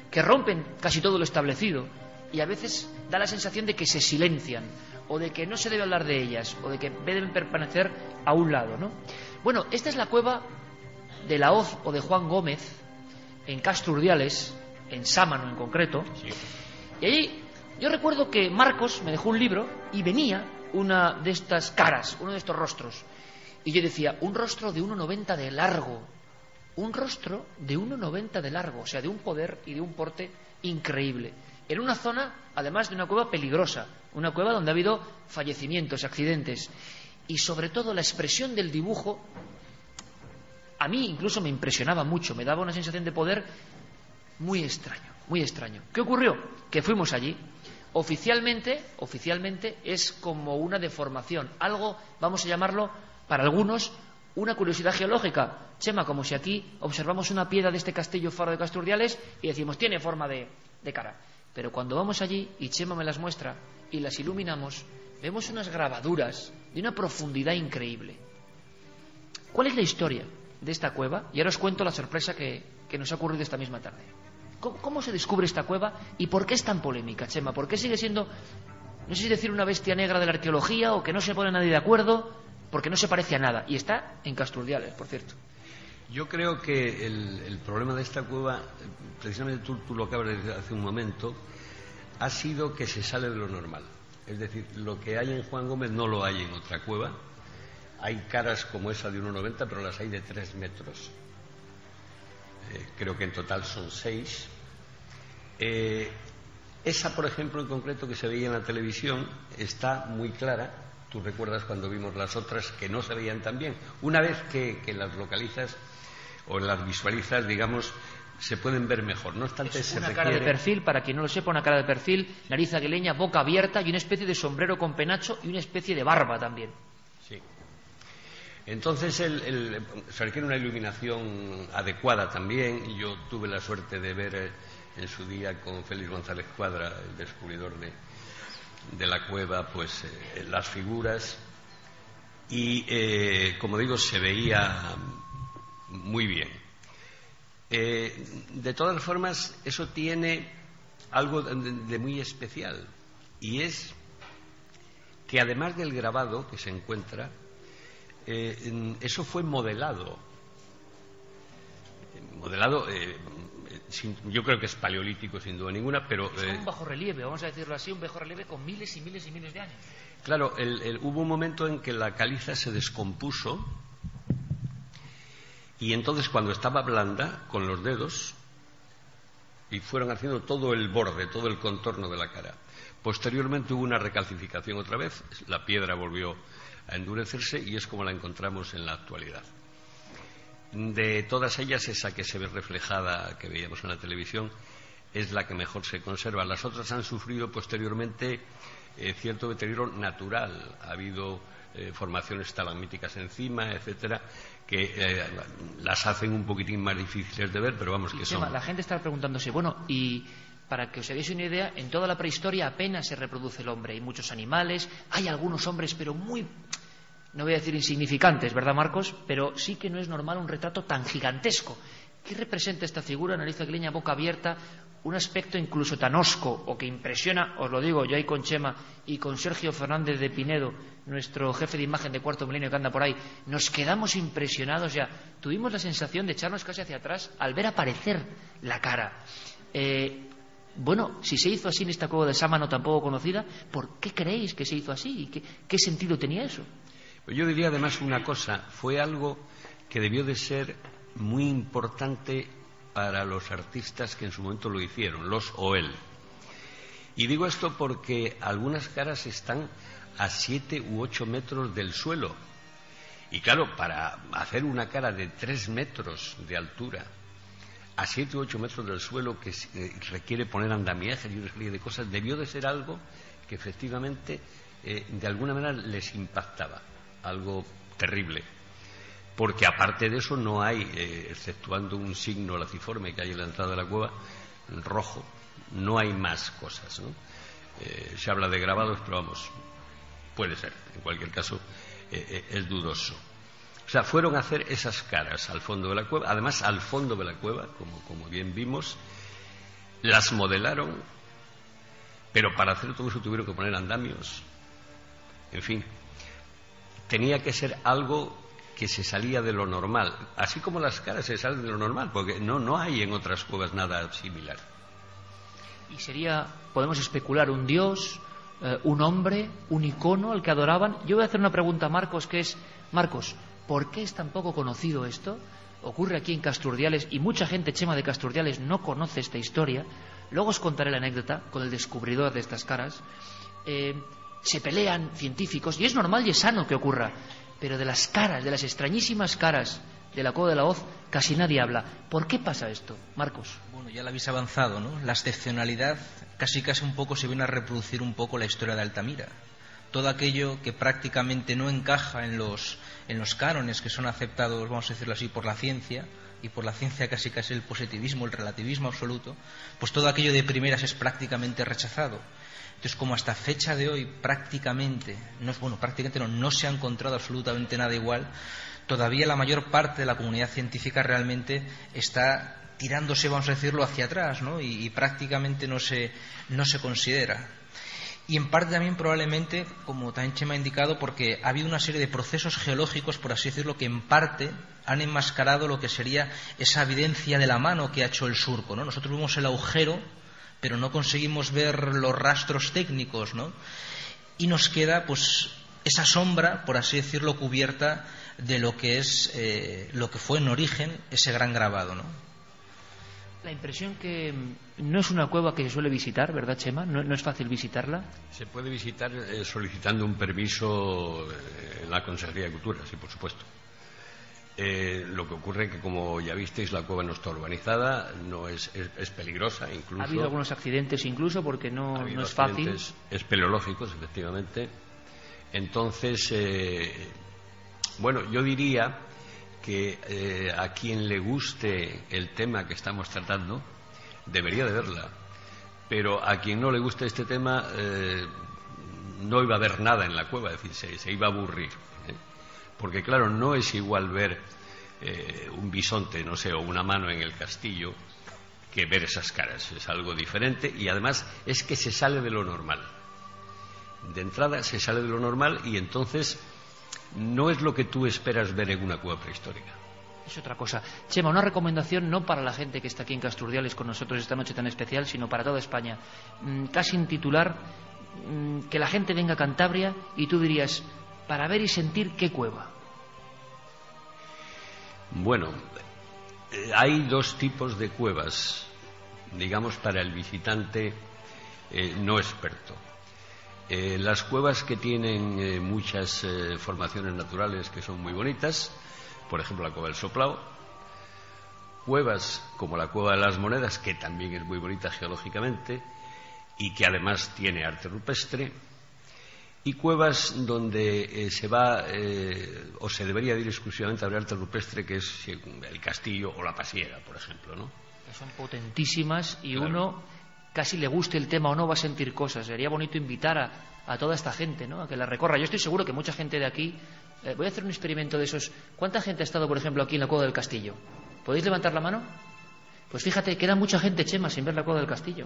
que rompen casi todo lo establecido, y a veces da la sensación de que se silencian, o de que no se debe hablar de ellas, o de que deben permanecer a un lado, ¿no? Bueno, esta es la cueva de la Hoz o de Juan Gómez, en Casturdiales, en Sámano en concreto. Sí. Y allí yo recuerdo que Marcos me dejó un libro y venía una de estas caras, uno de estos rostros. Y yo decía, un rostro de 1,90 de largo. Un rostro de 1,90 de largo, o sea, de un poder y de un porte increíble. En una zona, además de una cueva peligrosa, una cueva donde ha habido fallecimientos, accidentes. Y sobre todo la expresión del dibujo, a mí incluso me impresionaba mucho, me daba una sensación de poder muy extraño, muy extraño. ¿Qué ocurrió? Que fuimos allí. Oficialmente es como una deformación, algo, vamos a llamarlo, para algunos, una curiosidad geológica. Chema, como si aquí observamos una piedra de este castillo faro de Casturdiales y decimos, tiene forma de cara. Pero cuando vamos allí, y Chema me las muestra, y las iluminamos, vemos unas grabaduras de una profundidad increíble. ¿Cuál es la historia de esta cueva? Y ahora os cuento la sorpresa que nos ha ocurrido esta misma tarde. ¿Cómo se descubre esta cueva y por qué es tan polémica, Chema? ¿Por qué sigue siendo, no sé si decir una bestia negra de la arqueología, o que no se pone nadie de acuerdo, porque no se parece a nada? Y está en Casturdiales, por cierto. Yo creo que el problema de esta cueva, precisamente tú lo acabas de decir hace un momento, ha sido que se sale de lo normal. Es decir, lo que hay en Juan Gómez no lo hay en otra cueva. Hay caras como esa de 1,90, pero las hay de 3 metros. Creo que en total son 6. Esa, por ejemplo, en concreto, que se veía en la televisión, está muy clara. Tú recuerdas cuando vimos las otras que no se veían tan bien. Una vez que las localizas o las visualizas, digamos, se pueden ver mejor. No obstante, es una cara de perfil, para quien no lo sepa, una cara de perfil, nariz aguileña, boca abierta y una especie de sombrero con penacho y una especie de barba también. Sí. Entonces se requiere una iluminación adecuada también, y yo tuve la suerte de ver en su día con Félix González Cuadra, el descubridor de la cueva, pues las figuras, y como digo, se veía muy bien. De todas formas, eso tiene algo de muy especial, y es que además del grabado que se encuentra, eso fue modelado, yo creo que es paleolítico sin duda ninguna, pero es un bajorrelieve, vamos a decirlo así, un bajorrelieve con miles y miles y miles de años. Claro, hubo un momento en que la caliza se descompuso, y entonces cuando estaba blanda, con los dedos y fueron haciendo todo el borde, todo el contorno de la cara. Posteriormente hubo una recalcificación otra vez, la piedra volvió a endurecerse y es como la encontramos en la actualidad. De todas ellas, esa que se ve reflejada, que veíamos en la televisión, es la que mejor se conserva. Las otras han sufrido posteriormente cierto deterioro natural. Ha habido formaciones estalagmíticas encima, etcétera, que las hacen un poquitín más difíciles de ver, pero vamos, que son... La gente está preguntándose, bueno, y para que os hagáis una idea, en toda la prehistoria apenas se reproduce el hombre. Hay muchos animales, hay algunos hombres, pero muy... no voy a decir insignificantes, ¿verdad, Marcos? Pero sí que no es normal un retrato tan gigantesco. ¿Qué representa esta figura, nariz aguileña, boca abierta, un aspecto incluso tan hosco o que impresiona? Os lo digo, yo ahí con Chema y con Sergio Fernández de Pinedo, nuestro jefe de imagen de Cuarto Milenio que anda por ahí, nos quedamos impresionados ya. Tuvimos la sensación de echarnos casi hacia atrás al ver aparecer la cara. Bueno, si se hizo así en esta cueva de Sámano tan poco conocida, ¿por qué creéis que se hizo así? ¿Y qué sentido tenía eso? Yo diría además una cosa, fue algo que debió de ser muy importante para los artistas que en su momento lo hicieron, los o él. Y digo esto porque algunas caras están a 7 u 8 metros del suelo. Y claro, para hacer una cara de 3 metros de altura a 7 u 8 metros del suelo, que requiere poner andamiajes y una serie de cosas, debió de ser algo que efectivamente de alguna manera les impactaba, algo terrible. Porque aparte de eso no hay, exceptuando un signo laciforme que hay en la entrada de la cueva, rojo, no hay más cosas, ¿no? Se habla de grabados, pero vamos, puede ser, en cualquier caso es dudoso. O sea, fueron a hacer esas caras al fondo de la cueva, además al fondo de la cueva, como bien vimos, las modelaron, pero para hacer todo eso tuvieron que poner andamios, en fin, tenía que ser algo que se salía de lo normal, así como las caras se salen de lo normal, porque no hay en otras cuevas nada similar. Y sería, podemos especular, un dios, un hombre, un icono al que adoraban. Yo voy a hacer una pregunta a Marcos, que es, Marcos, ¿por qué es tan poco conocido esto? Ocurre aquí en Casturdiales y mucha gente, Chema, de Casturdiales no conoce esta historia. Luego os contaré la anécdota con el descubridor de estas caras. Se pelean científicos y es normal y es sano que ocurra, pero de las caras, de las extrañísimas caras de la Cueva de la Hoz, casi nadie habla. ¿Por qué pasa esto, Marcos? Bueno, ya lo habéis avanzado, ¿no? La excepcionalidad casi un poco se viene a reproducir un poco la historia de Altamira. Todo aquello que prácticamente no encaja en los cánones que son aceptados, vamos a decirlo así, por la ciencia, y por la ciencia casi el positivismo, el relativismo absoluto, pues todo aquello de primeras es prácticamente rechazado. Entonces, como hasta fecha de hoy prácticamente no se ha encontrado absolutamente nada igual, todavía la mayor parte de la comunidad científica realmente está tirándose, vamos a decirlo, hacia atrás, ¿no? Y prácticamente no se considera. Y en parte también probablemente, como también Chema ha indicado, porque ha habido una serie de procesos geológicos, por así decirlo, que en parte han enmascarado lo que sería esa evidencia de la mano que ha hecho el surco, ¿no? Nosotros vemos el agujero, pero no conseguimos ver los rastros técnicos, ¿no? Y nos queda, pues, esa sombra, por así decirlo, cubierta de lo que es, lo que fue en origen ese gran grabado, ¿no? La impresión que no es una cueva que se suele visitar, ¿verdad, Chema? No es fácil visitarla. Se puede visitar solicitando un permiso en la Consejería de Cultura, sí, por supuesto. Lo que ocurre es que, como ya visteis, la cueva no está urbanizada, no es peligrosa incluso. Ha habido algunos accidentes incluso porque no es fácil. Espeleológicos, efectivamente. Entonces, bueno, yo diría que a quien le guste el tema que estamos tratando debería de verla, pero a quien no le guste este tema no iba a ver nada en la cueva, es decir, se iba a aburrir, porque claro, no es igual ver un bisonte, no sé, o una mano en el castillo que ver esas caras, es algo diferente y además es que se sale de lo normal. De entrada se sale de lo normal y entonces no es lo que tú esperas ver en una cueva prehistórica. Es otra cosa. Chema, una recomendación no para la gente que está aquí en Casturdiales con nosotros esta noche tan especial, sino para toda España. Casi en titular, que la gente venga a Cantabria y tú dirías, para ver y sentir qué cueva. Bueno, hay dos tipos de cuevas. digamos, para el visitante no experto. Las cuevas que tienen muchas formaciones naturales que son muy bonitas, por ejemplo la cueva del Soplao, cuevas como la cueva de las Monedas, que también es muy bonita geológicamente y que además tiene arte rupestre, y cuevas donde se va o se debería ir exclusivamente a ver arte rupestre, que es el Castillo o la Pasiega, por ejemplo, ¿no? Que son potentísimas y claro. Uno, casi le guste el tema o no, va a sentir cosas. Sería bonito invitar a toda esta gente, ¿no?, a que la recorra. Yo estoy seguro que mucha gente de aquí... voy a hacer un experimento de esos. ¿Cuánta gente ha estado, por ejemplo, aquí en la Cueva del Castillo? ¿Podéis levantar la mano? Pues fíjate, queda mucha gente, Chema, sin ver la Cueva del Castillo.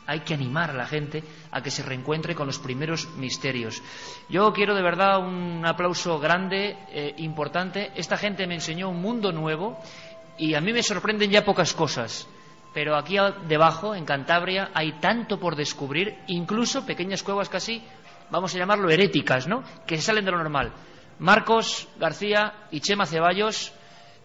Hay que animar a la gente a que se reencuentre con los primeros misterios. Yo quiero de verdad un aplauso grande, importante. Esta gente me enseñó un mundo nuevo y a mí me sorprenden ya pocas cosas. Pero aquí debajo, en Cantabria, hay tanto por descubrir, incluso pequeñas cuevas casi, vamos a llamarlo heréticas, ¿no?, que se salen de lo normal. Marcos García y Chema Ceballos,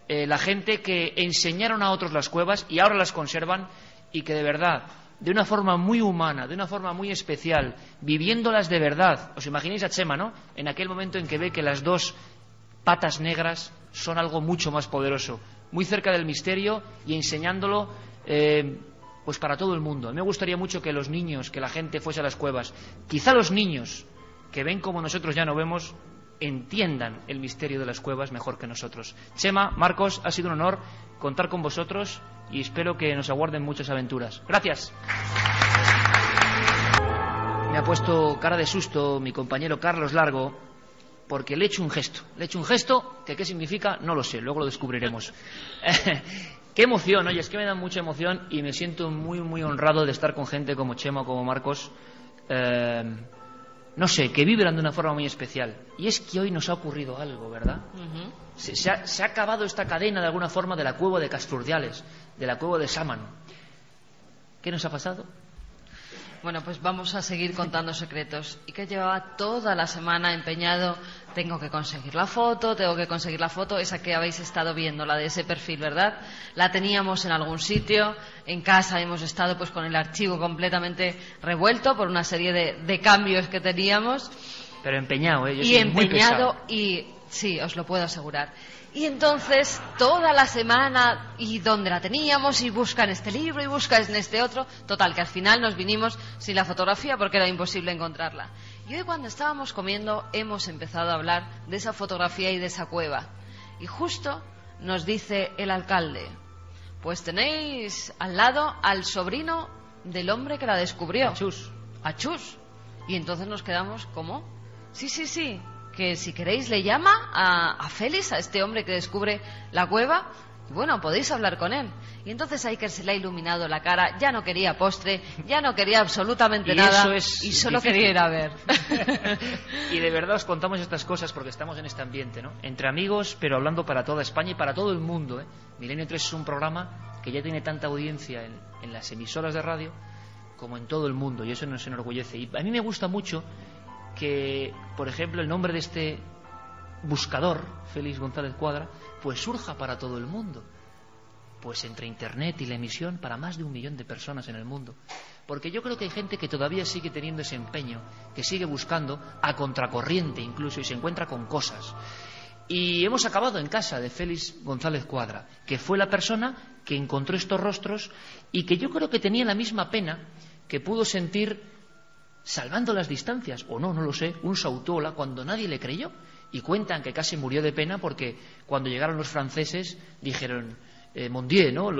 la gente que enseñaron a otros las cuevas y ahora las conservan, y que de verdad, de una forma muy humana, de una forma muy especial, viviéndolas de verdad. Os imagináis a Chema, ¿no?, en aquel momento en que ve que las dos patas negras son algo mucho más poderoso, muy cerca del misterio y enseñándolo pues para todo el mundo. A mí me gustaría mucho que los niños, que la gente fuese a las cuevas. Quizá los niños que ven como nosotros ya no vemos, entiendan el misterio de las cuevas mejor que nosotros. Chema, Marcos, ha sido un honor contar con vosotros y espero que nos aguarden muchas aventuras. Gracias. Me ha puesto cara de susto mi compañero Carlos Largo, porque le he hecho un gesto. Le he hecho un gesto que qué significa no lo sé, luego lo descubriremos. Qué emoción, oye, es que me da mucha emoción y me siento muy, muy honrado de estar con gente como Chema o como Marcos, no sé, que vibran de una forma muy especial. Y es que hoy nos ha ocurrido algo, ¿verdad? Uh-huh. Se ha acabado esta cadena de alguna forma de la cueva de Casturdiales, de la cueva de Sámano. ¿Qué nos ha pasado? Bueno, pues vamos a seguir contando secretos. Y que llevaba toda la semana empeñado, tengo que conseguir la foto, esa que habéis estado viendo, la de ese perfil, ¿verdad? La teníamos en algún sitio, en casa hemos estado pues con el archivo completamente revuelto por una serie de cambios que teníamos. Pero empeñado, ¿eh? Yo y soy empeñado, muy pesado. y sí, os lo puedo asegurar. Y entonces, toda la semana, y dónde la teníamos, y busca en este libro, y busca en este otro. Total, que al final nos vinimos sin la fotografía porque era imposible encontrarla. Y hoy, cuando estábamos comiendo, hemos empezado a hablar de esa fotografía y de esa cueva. Y justo nos dice el alcalde: pues tenéis al lado al sobrino del hombre que la descubrió. A Chus. Y entonces nos quedamos, ¿cómo? Sí, que si queréis le llama a Félix, a este hombre que descubre la cueva, y bueno, podéis hablar con él. Y entonces ahí que se le ha iluminado la cara, ya no quería postre, ya no quería absolutamente nada, y solo difícil. quería ir a ver. Y de verdad os contamos estas cosas porque estamos en este ambiente, ¿no? Entre amigos, pero hablando para toda España y para todo el mundo, ¿eh? Milenio 3 es un programa que ya tiene tanta audiencia en las emisoras de radio como en todo el mundo, y eso nos enorgullece. Y a mí me gusta mucho que, por ejemplo, el nombre de este buscador, Félix González Cuadra, pues surja para todo el mundo. Pues entre Internet y la emisión, para más de 1 millón de personas en el mundo. Porque yo creo que hay gente que todavía sigue teniendo ese empeño, que sigue buscando a contracorriente incluso, y se encuentra con cosas. Y hemos acabado en casa de Félix González Cuadra, que fue la persona que encontró estos rostros y que yo creo que tenía la misma pena que pudo sentir, salvando las distancias, o no lo sé, un Sautola cuando nadie le creyó. Y cuentan que casi murió de pena porque cuando llegaron los franceses dijeron, Mon Dieu, ¿no?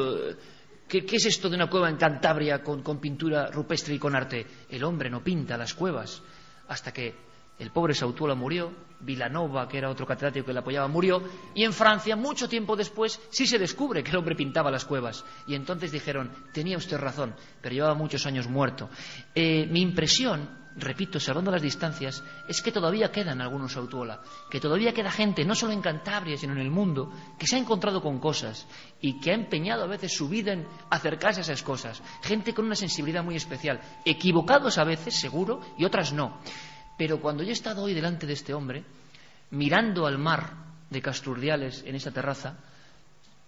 ¿Qué es esto de una cueva en Cantabria con pintura rupestre y con arte? El hombre no pinta las cuevas. Hasta que el pobre Sautola murió, Vilanova, que era otro catedrático que le apoyaba, murió, y en Francia, mucho tiempo después, sí se descubre que el hombre pintaba las cuevas. Y entonces dijeron, tenía usted razón, pero llevaba muchos años muerto. Mi impresión, repito, salvando las distancias, es que todavía quedan algunos Sautola, que todavía queda gente, no solo en Cantabria, sino en el mundo, que se ha encontrado con cosas y que ha empeñado a veces su vida en acercarse a esas cosas. Gente con una sensibilidad muy especial, equivocados a veces, seguro, y otras no. Pero cuando yo he estado hoy delante de este hombre, mirando al mar de Casturdiales en esa terraza,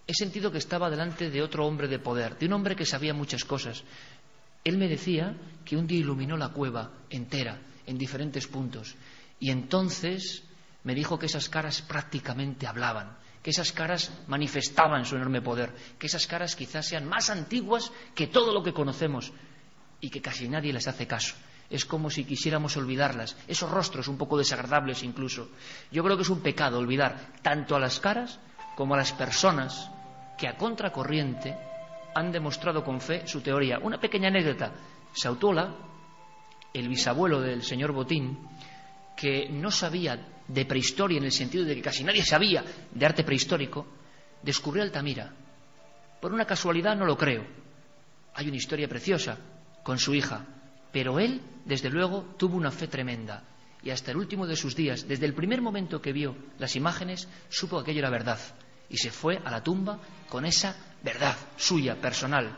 he sentido que estaba delante de otro hombre de poder, de un hombre que sabía muchas cosas. Él me decía que un día iluminó la cueva entera, en diferentes puntos, y entonces me dijo que esas caras prácticamente hablaban, que esas caras manifestaban su enorme poder, que esas caras quizás sean más antiguas que todo lo que conocemos y que casi nadie les hace caso. Es como si quisiéramos olvidarlas, esos rostros un poco desagradables incluso. Yo creo que es un pecado olvidar tanto a las caras como a las personas que a contracorriente han demostrado con fe su teoría. Una pequeña anécdota. Sautola, el bisabuelo del señor Botín, que no sabía de prehistoria en el sentido de que casi nadie sabía de arte prehistórico, descubrió Altamira. Por una casualidad no lo creo. Hay una historia preciosa con su hija, pero él, desde luego, tuvo una fe tremenda y hasta el último de sus días, desde el primer momento que vio las imágenes, supo que aquello era verdad y se fue a la tumba con esa verdad suya, personal.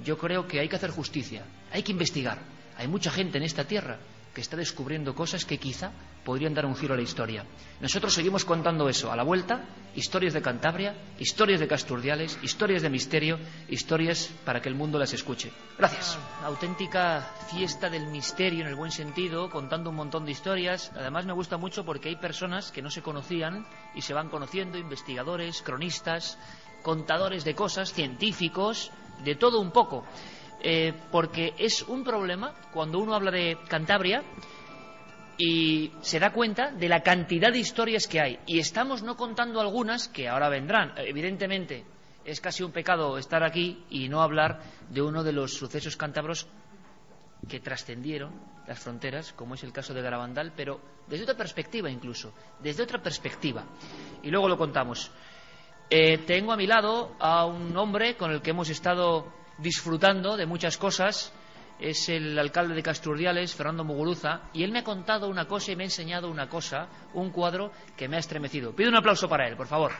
Yo creo que hay que hacer justicia, hay que investigar. Hay mucha gente en esta tierra que está descubriendo cosas que quizá podrían dar un giro a la historia. Nosotros seguimos contando eso. A la vuelta, historias de Cantabria, historias de Casturdiales, historias de misterio, historias para que el mundo las escuche. Gracias. Una auténtica fiesta del misterio en el buen sentido, contando un montón de historias. Además me gusta mucho porque hay personas que no se conocían y se van conociendo, investigadores, cronistas, contadores de cosas, científicos, de todo un poco. Porque es un problema cuando uno habla de Cantabria y se da cuenta de la cantidad de historias que hay. Y estamos no contando algunas que ahora vendrán. Evidentemente, es casi un pecado estar aquí y no hablar de uno de los sucesos cántabros que trascendieron las fronteras, como es el caso de Garabandal, pero desde otra perspectiva incluso, desde otra perspectiva. Y luego lo contamos. Tengo a mi lado a un hombre con el que hemos estado disfrutando de muchas cosas. Es el alcalde de Casturdiales, Fernando Muguruza, y él me ha contado una cosa y me ha enseñado una cosa, un cuadro que me ha estremecido. Pido un aplauso para él, por favor.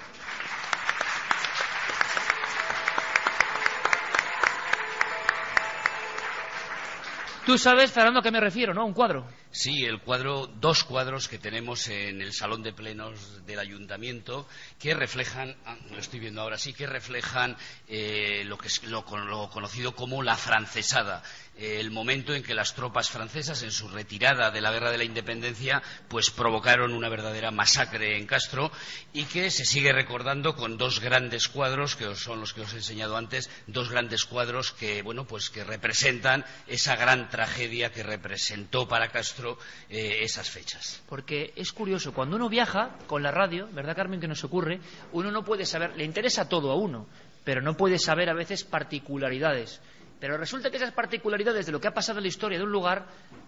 Tú sabes, Fernando, a qué me refiero, ¿no? Un cuadro. Sí, el cuadro, dos cuadros que tenemos en el salón de plenos del ayuntamiento que reflejan, lo estoy viendo ahora sí, que reflejan lo conocido como la francesada, el momento en que las tropas francesas, en su retirada de la guerra de la independencia, pues provocaron una verdadera masacre en Castro y que se sigue recordando con dos grandes cuadros, que son los que os he enseñado antes, dos grandes cuadros que, bueno, pues que representan esa gran tragedia que representó para Castro esas fechas. Porque es curioso, cuando uno viaja con la radio, ¿verdad, Carmen, que nos ocurre? Uno no puede saber, le interesa todo a uno, pero no puede saber a veces particularidades. Pero resulta que esas particularidades de lo que ha pasado en la historia de un lugar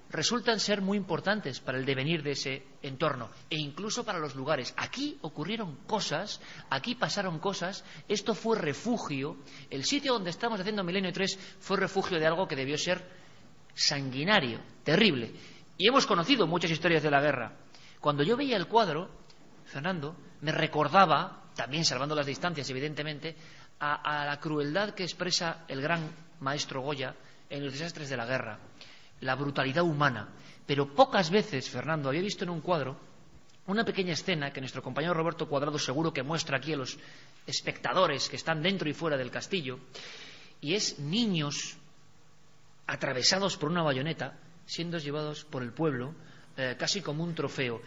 resultan ser muy importantes para el devenir de ese entorno e incluso para los lugares. Aquí ocurrieron cosas, aquí pasaron cosas, esto fue refugio. El sitio donde estamos haciendo Milenio 3 fue refugio de algo que debió ser sanguinario, terrible. Y hemos conocido muchas historias de la guerra. Cuando yo veía el cuadro, Fernando, me recordaba, también salvando las distancias evidentemente, a la crueldad que expresa el gran maestro Goya en los desastres de la guerra, la brutalidad humana. Pero pocas veces, Fernando, había visto en un cuadro una pequeña escena que nuestro compañero Roberto Cuadrado seguro que muestra aquí a los espectadores que están dentro y fuera del castillo, y es niños atravesados por una bayoneta siendo llevados por el pueblo casi como un trofeo.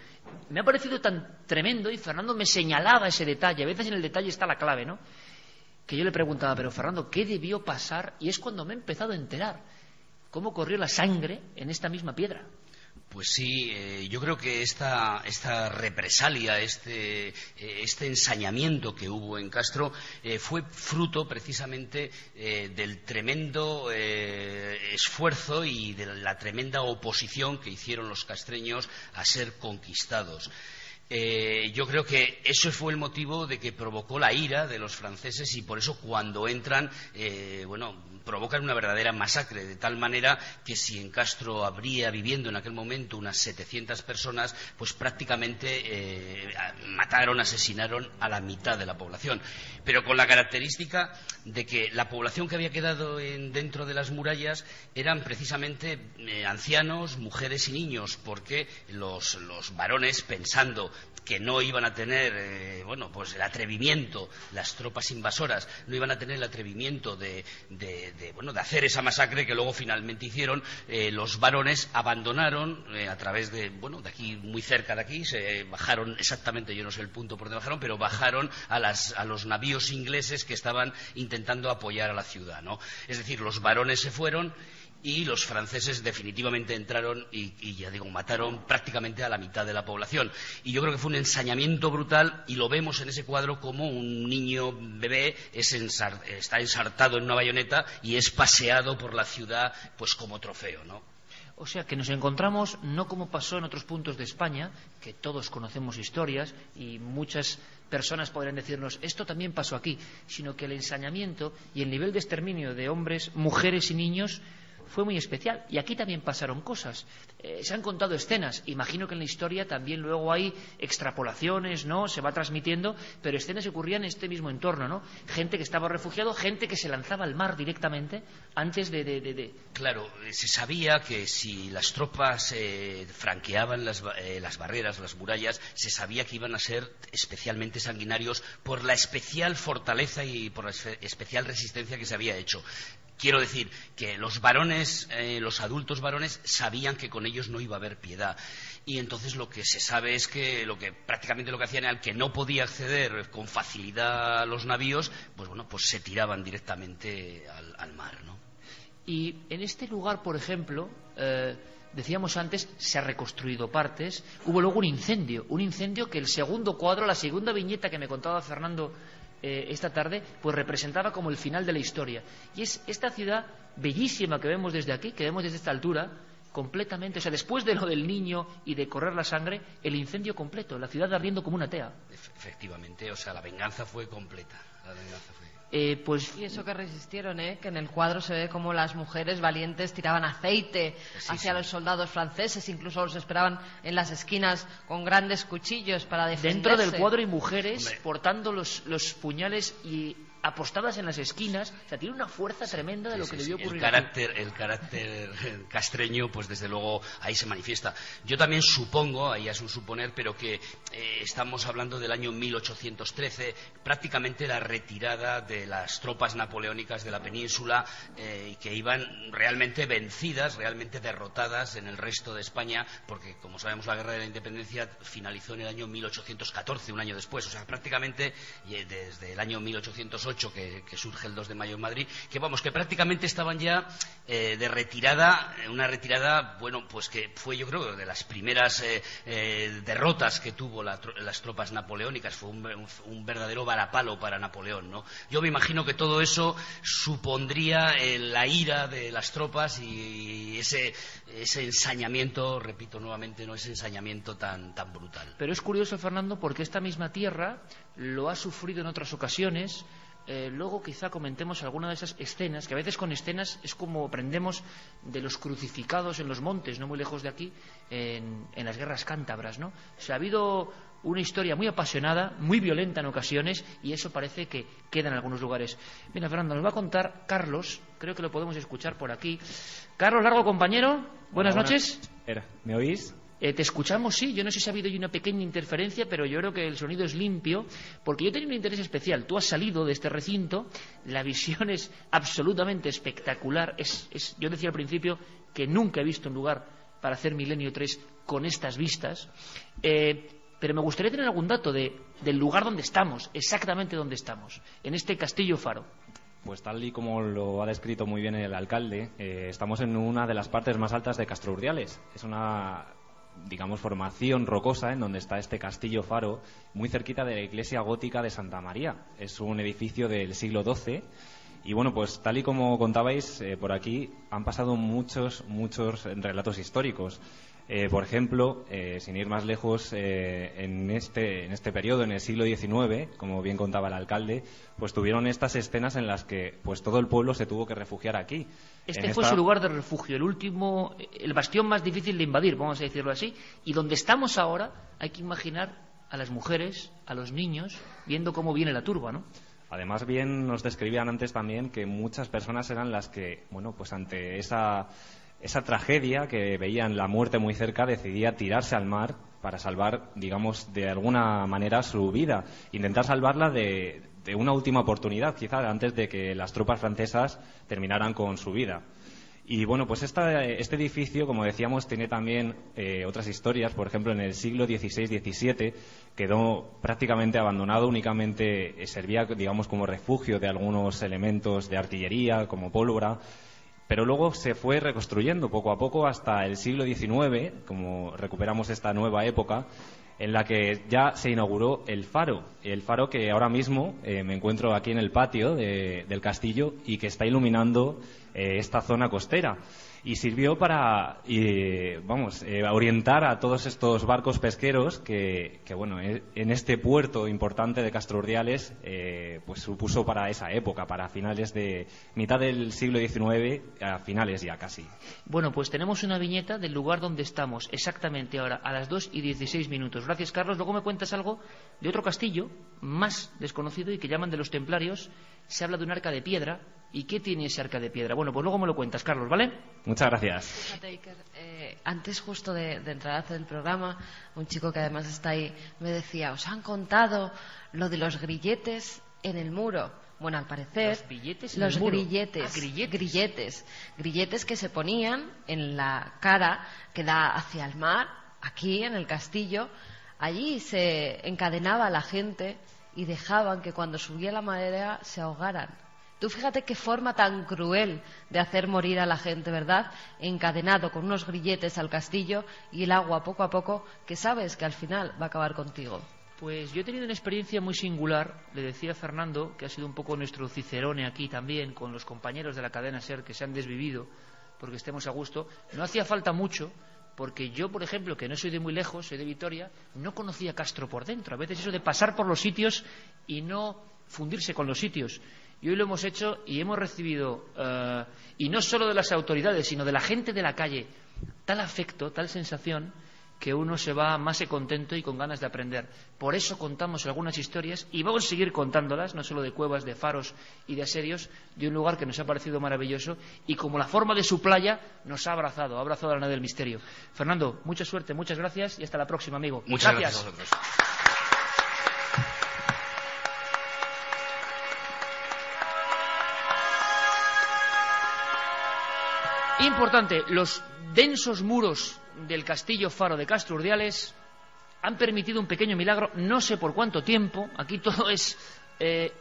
Me ha parecido tan tremendo y Fernando me señalaba ese detalle. A veces en el detalle está la clave, ¿no? Que yo le preguntaba, pero Fernando, ¿qué debió pasar? Y es cuando me he empezado a enterar cómo corrió la sangre en esta misma piedra. Pues sí, yo creo que esta represalia, este ensañamiento que hubo en Castro fue fruto precisamente del tremendo esfuerzo y de la tremenda oposición que hicieron los castreños a ser conquistados. Yo creo que eso fue el motivo de que provocó la ira de los franceses y por eso cuando entran, provocan una verdadera masacre, de tal manera que si en Castro habría viviendo en aquel momento unas 700 personas, pues prácticamente mataron, asesinaron a la mitad de la población. Pero con la característica de que la población que había quedado dentro de las murallas eran precisamente ancianos, mujeres y niños, porque los varones, pensando que no iban a tener, pues el atrevimiento, las tropas invasoras no iban a tener el atrevimiento de hacer esa masacre que luego finalmente hicieron. Los varones abandonaron a través de aquí, muy cerca de aquí, se bajaron exactamente, yo no sé el punto por donde bajaron, pero bajaron a los navíos ingleses que estaban intentando apoyar a la ciudad, ¿no? Es decir, los varones se fueron y los franceses definitivamente entraron y ya digo, mataron prácticamente a la mitad de la población. Y yo creo que fue un ensañamiento brutal, y lo vemos en ese cuadro como un niño bebé está ensartado en una bayoneta y es paseado por la ciudad pues como trofeo, ¿no? O sea, que nos encontramos, no como pasó en otros puntos de España, que todos conocemos historias y muchas personas podrían decirnos, esto también pasó aquí, sino que el ensañamiento y el nivel de exterminio de hombres, mujeres y niños fue muy especial. Y aquí también pasaron cosas. Se han contado escenas. Imagino que en la historia también luego hay extrapolaciones, ¿no? Se va transmitiendo, pero escenas que ocurrían en este mismo entorno, ¿no? Gente que estaba refugiado, gente que se lanzaba al mar directamente antes de... Claro, se sabía que si las tropas franqueaban las barreras, las murallas, se sabía que iban a ser especialmente sanguinarios por la especial fortaleza y por la especial resistencia que se había hecho. Quiero decir que los varones, los adultos varones, sabían que con ellos no iba a haber piedad. Y entonces lo que se sabe es que prácticamente lo que hacían era, al que no podía acceder con facilidad a los navíos, pues se tiraban directamente al mar, ¿no? Y en este lugar, por ejemplo, decíamos antes, se ha reconstruido partes. Hubo luego un incendio que el segundo cuadro, la segunda viñeta que me contaba Fernando esta tarde, pues representaba como el final de la historia. Y es esta ciudad bellísima que vemos desde aquí, que vemos desde esta altura, completamente, o sea, después de lo del niño y de correr la sangre, el incendio completo, la ciudad ardiendo como una tea. Efectivamente, o sea, la venganza fue completa. Y eso que resistieron, que en el cuadro se ve como las mujeres valientes tiraban aceite hacia los soldados franceses, incluso los esperaban en las esquinas con grandes cuchillos para defenderse. Dentro del cuadro hay mujeres portando los puñales y apostadas en las esquinas. O sea, tiene una fuerza tremenda de lo que debió ocurrir. El carácter castreño, pues desde luego ahí se manifiesta. Yo también supongo, ahí es un suponer, pero que estamos hablando del año 1813, prácticamente la retirada de las tropas napoleónicas de la península, que iban realmente vencidas, realmente derrotadas en el resto de España, porque como sabemos la Guerra de la Independencia finalizó en el año 1814, un año después. O sea, prácticamente desde el año 1808 que surge el 2 de mayo en Madrid, que prácticamente estaban ya de retirada, una retirada, pues que fue, yo creo, de las primeras derrotas que tuvo las tropas napoleónicas. Fue un verdadero varapalo para Napoleón, ¿no? Yo me imagino que todo eso supondría la ira de las tropas y ese ensañamiento, repito nuevamente, no ese ensañamiento tan brutal. Pero es curioso, Fernando, porque esta misma tierra lo ha sufrido en otras ocasiones. Luego quizá comentemos alguna de esas escenas, que a veces con escenas es como aprendemos de los crucificados en los montes, no muy lejos de aquí, en las guerras cántabras, ¿no? O sea, ha habido una historia muy apasionada, muy violenta en ocasiones, y eso parece que queda en algunos lugares. Mira, Fernando, nos va a contar Carlos, creo que lo podemos escuchar por aquí. Carlos Largo, compañero, buenas noches. ¿Me oís? Te escuchamos, sí. Yo no sé si ha habido una pequeña interferencia, pero yo creo que el sonido es limpio, porque yo tenía un interés especial. Tú has salido de este recinto, la visión es absolutamente espectacular. Yo decía al principio que nunca he visto un lugar para hacer Milenio 3 con estas vistas, pero me gustaría tener algún dato del lugar donde estamos, exactamente donde estamos, en este Castillo Faro. Pues tal y como lo ha descrito muy bien el alcalde, estamos en una de las partes más altas de Castro Urdiales. Es una, digamos, formación rocosa en donde está este Castillo Faro, muy cerquita de la iglesia gótica de Santa María. Es un edificio del siglo XII. Y bueno, pues tal y como contabais, por aquí han pasado muchos relatos históricos. Por ejemplo, sin ir más lejos, en este periodo, en el siglo XIX, como bien contaba el alcalde, pues tuvieron estas escenas en las que pues todo el pueblo se tuvo que refugiar aquí. Este fue su lugar de refugio, el bastión más difícil de invadir, vamos a decirlo así, y donde estamos ahora hay que imaginar a las mujeres, a los niños, viendo cómo viene la turba, ¿no? Además, bien nos describían antes también que muchas personas eran las que, bueno, pues ante esa tragedia, que veían la muerte muy cerca, decidía tirarse al mar para salvar, digamos, de alguna manera su vida, intentar salvarla de una última oportunidad, quizá antes de que las tropas francesas terminaran con su vida. Y bueno, pues este edificio, como decíamos, tiene también otras historias. Por ejemplo, en el siglo XVI-XVII quedó prácticamente abandonado, únicamente servía, digamos, como refugio de algunos elementos de artillería, como pólvora, pero luego se fue reconstruyendo poco a poco hasta el siglo XIX, como recuperamos esta nueva época, en la que ya se inauguró el faro que ahora mismo me encuentro aquí en el patio del castillo y que está iluminando esta zona costera. Y sirvió para orientar a todos estos barcos pesqueros que bueno, en este puerto importante de Castrourdiales pues supuso para esa época, para finales de mitad del siglo XIX, a finales ya casi. Bueno, pues tenemos una viñeta del lugar donde estamos exactamente ahora, a las 2:16. Gracias, Carlos. Luego me cuentas algo de otro castillo más desconocido y que llaman de los Templarios. Se habla de un arca de piedra. ¿Y qué tiene ese arca de piedra? Bueno, pues luego me lo cuentas, Carlos, ¿vale? Muchas gracias. Fíjate, Iker, antes justo de entrar a hacer el programa, un chico que además está ahí me decía, ¿os han contado lo de los grilletes en el muro? Bueno, al parecer, ¿Los billetes en el muro? Grilletes que se ponían en la cara que da hacia el mar, aquí en el castillo. Allí se encadenaba a la gente y dejaban que cuando subía la marea se ahogaran. Tú fíjate qué forma tan cruel de hacer morir a la gente, ¿verdad? Encadenado con unos grilletes al castillo y el agua poco a poco, que sabes que al final va a acabar contigo. Pues yo he tenido una experiencia muy singular. Le decía a Fernando, que ha sido un poco nuestro cicerone aquí también, con los compañeros de la cadena SER que se han desvivido porque estemos a gusto. No hacía falta mucho, porque yo, por ejemplo, que no soy de muy lejos, soy de Vitoria, no conocía Castro por dentro. A veces eso de pasar por los sitios y no fundirse con los sitios. Y hoy lo hemos hecho y hemos recibido, y no solo de las autoridades, sino de la gente de la calle, tal afecto, tal sensación, que uno se va más contento y con ganas de aprender. Por eso contamos algunas historias y vamos a seguir contándolas, no solo de cuevas, de faros y de asedios, de un lugar que nos ha parecido maravilloso y como la forma de su playa nos ha abrazado a la nave del misterio. Fernando, mucha suerte, muchas gracias y hasta la próxima, amigo. Muchas gracias a vosotros. Importante, los densos muros del castillo faro de Castrourdiales han permitido un pequeño milagro, no sé por cuánto tiempo, aquí todo es...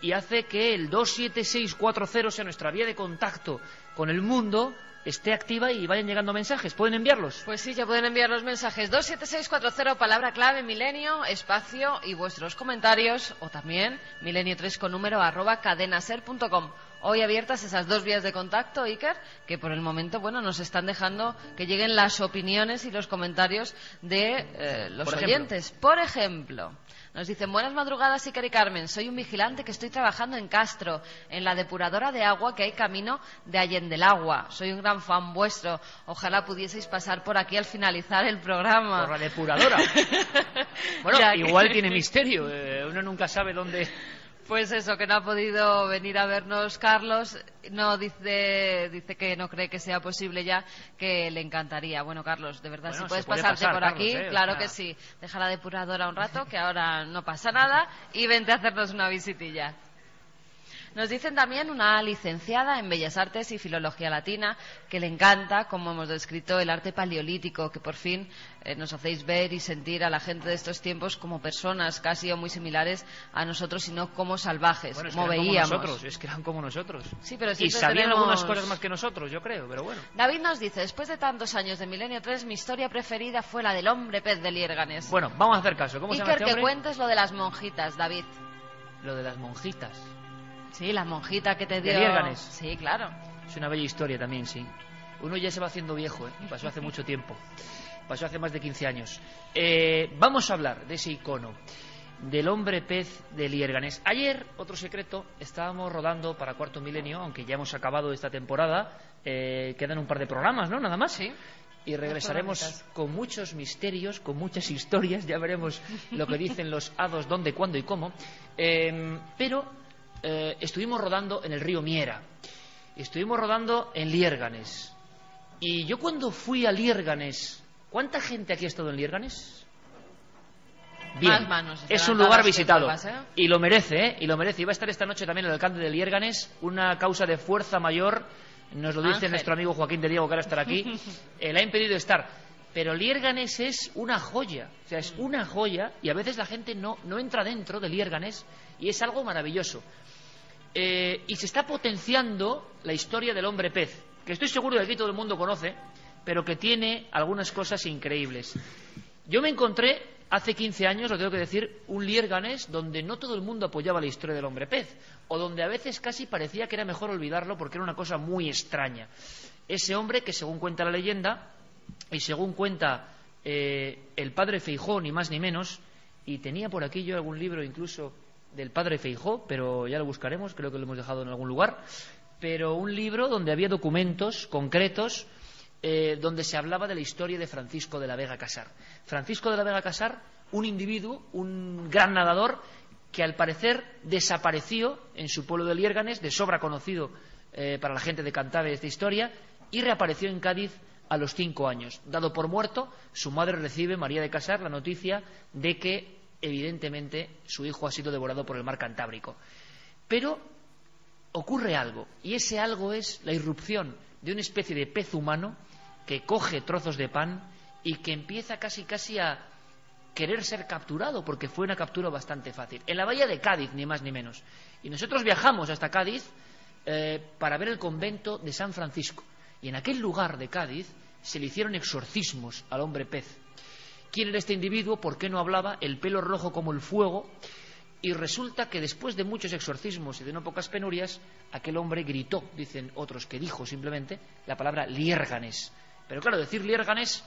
y hace que el 27640 sea nuestra vía de contacto con el mundo, esté activa y vayan llegando mensajes. ¿Pueden enviarlos? Pues sí, ya pueden enviar los mensajes. 27640, palabra clave, milenio, espacio y vuestros comentarios, o también milenio3 con número @cadenaser.com. Hoy abiertas esas dos vías de contacto, Iker, que por el momento, bueno, nos están dejando que lleguen las opiniones y los comentarios de los oyentes. Por ejemplo, nos dicen, buenas madrugadas, Iker y Carmen, soy un vigilante que estoy trabajando en Castro, en la depuradora de agua que hay camino de Allende el Agua. Soy un gran fan vuestro, ojalá pudieseis pasar por aquí al finalizar el programa. Por la depuradora. Bueno, igual tiene misterio, uno nunca sabe dónde... Pues eso, que no ha podido venir a vernos Carlos, no dice que no cree que sea posible ya, que le encantaría. Bueno, Carlos, de verdad, si puedes pasarte por Carlos, aquí, claro que sí. Deja la depuradora un rato, que ahora no pasa nada, y vente a hacernos una visitilla. Nos dicen también una licenciada en Bellas Artes y Filología Latina que le encanta, como hemos descrito, el arte paleolítico, que por fin nos hacéis ver y sentir a la gente de estos tiempos como personas casi o muy similares a nosotros y no como salvajes, bueno, como veíamos. Es que eran como nosotros. Sí, pero y sabían algunas cosas más que nosotros, yo creo, pero bueno. David nos dice, después de tantos años de Milenio 3, mi historia preferida fue la del hombre pez de Liérganes. Bueno, vamos a hacer caso. ¿Cómo se llama este hombre? Que cuentes lo de las monjitas, David. Lo de las monjitas. Sí, la monjita que te dio... ¿De Liérganes? Sí, claro. Es una bella historia también, sí. Uno ya se va haciendo viejo, ¿eh? Pasó hace mucho tiempo. Pasó hace más de 15 años. Vamos a hablar de ese icono, del hombre pez de Liérganes. Ayer, otro secreto, estábamos rodando para Cuarto Milenio, aunque ya hemos acabado esta temporada. Quedan un par de programas, ¿no? Nada más. Sí. Y regresaremos con muchos misterios, con muchas historias. Ya veremos lo que dicen los hados, dónde, cuándo y cómo. Pero... estuvimos rodando en el río Miera, estuvimos rodando en Liérganes, y yo cuando fui a Liérganes, ¿cuánta gente aquí ha estado en Liérganes? bien. Más manos Es estarán un lugar dadas que visitado. vuelvas, ¿eh? Y lo merece, ¿eh? Y lo merece. Y va a estar esta noche también el alcalde de Liérganes, una causa de fuerza mayor. Nos lo dice Ángel. nuestro amigo Joaquín de Diego, que ahora estará aquí. Le ha impedido estar. Pero Liérganes es una joya. O sea, es una joya. Y a veces la gente no entra dentro de Liérganes. Y es algo maravilloso. Y se está potenciando la historia del hombre pez, que estoy seguro de que aquí todo el mundo conoce, pero que tiene algunas cosas increíbles. Yo me encontré hace 15 años, lo tengo que decir, un Liérganes donde no todo el mundo apoyaba la historia del hombre pez, o donde a veces casi parecía que era mejor olvidarlo porque era una cosa muy extraña. Ese hombre que, según cuenta la leyenda y según cuenta el padre Feijóo, ni más ni menos, y tenía por aquí yo algún libro incluso del padre Feijóo, pero ya lo buscaremos, creo que lo hemos dejado en algún lugar, pero un libro donde había documentos concretos donde se hablaba de la historia de Francisco de la Vega Casar. Francisco de la Vega Casar, un individuo, un gran nadador, que al parecer desapareció en su pueblo de Liérganes, de sobra conocido para la gente de Cantabria esta historia, y reapareció en Cádiz a los 5 años. Dado por muerto, su madre recibe, María de Casar, la noticia de que evidentemente su hijo ha sido devorado por el mar Cantábrico. Pero ocurre algo, y ese algo es la irrupción de una especie de pez humano que coge trozos de pan y que empieza casi a querer ser capturado, porque fue una captura bastante fácil. En la bahía de Cádiz, ni más ni menos. Y nosotros viajamos hasta Cádiz para ver el convento de San Francisco. Y en aquel lugar de Cádiz se le hicieron exorcismos al hombre pez. ¿Quién era este individuo? ¿Por qué no hablaba? El pelo rojo como el fuego. Y resulta que después de muchos exorcismos y de no pocas penurias, aquel hombre gritó, dicen otros que dijo simplemente, la palabra Liérganes. Pero claro, decir Liérganes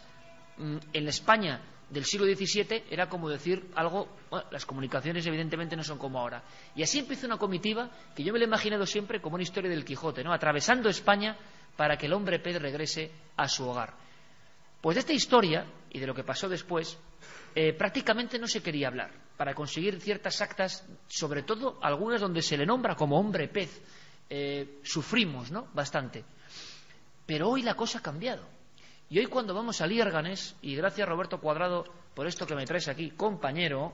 en la España del siglo XVII era como decir algo... Bueno, las comunicaciones evidentemente no son como ahora. Y así empieza una comitiva que yo me la he imaginado siempre como una historia del Quijote, ¿no? Atravesando España para que el hombre pez regrese a su hogar. Pues de esta historia y de lo que pasó después, prácticamente no se quería hablar, para conseguir ciertas actas, sobre todo algunas donde se le nombra como hombre pez. Sufrimos, ¿no?, bastante. Pero hoy la cosa ha cambiado. Y hoy cuando vamos a Liérganes, y gracias Roberto Cuadrado por esto que me traes aquí, compañero,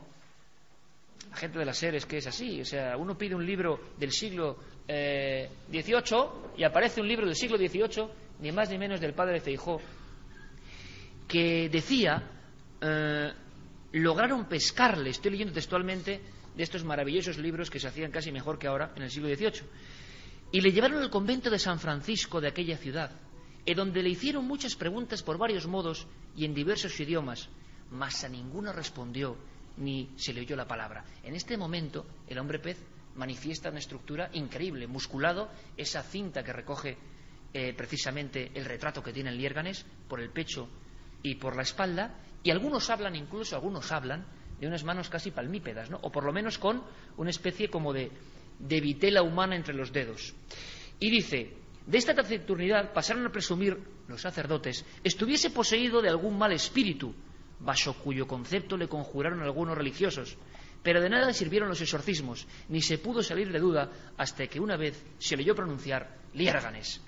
la gente de las series que es así, o sea, uno pide un libro del siglo XVIII y aparece un libro del siglo XVIII, ni más ni menos del padre Feijóo, que decía, lograron pescarle, estoy leyendo textualmente de estos maravillosos libros que se hacían casi mejor que ahora en el siglo XVIII, y le llevaron al convento de San Francisco de aquella ciudad, en donde le hicieron muchas preguntas por varios modos y en diversos idiomas, mas a ninguna respondió ni se le oyó la palabra. En este momento el hombre pez manifiesta una estructura increíble, musculado, esa cinta que recoge precisamente el retrato que tiene en Liérganes por el pecho y por la espalda, y algunos hablan de unas manos casi palmípedas, ¿no?, o por lo menos con una especie como de vitela humana entre los dedos. Y dice, de esta taciturnidad pasaron a presumir los sacerdotes estuviese poseído de algún mal espíritu, bajo cuyo concepto le conjuraron algunos religiosos, pero de nada sirvieron los exorcismos, ni se pudo salir de duda hasta que una vez se le oyó pronunciar Liérganes.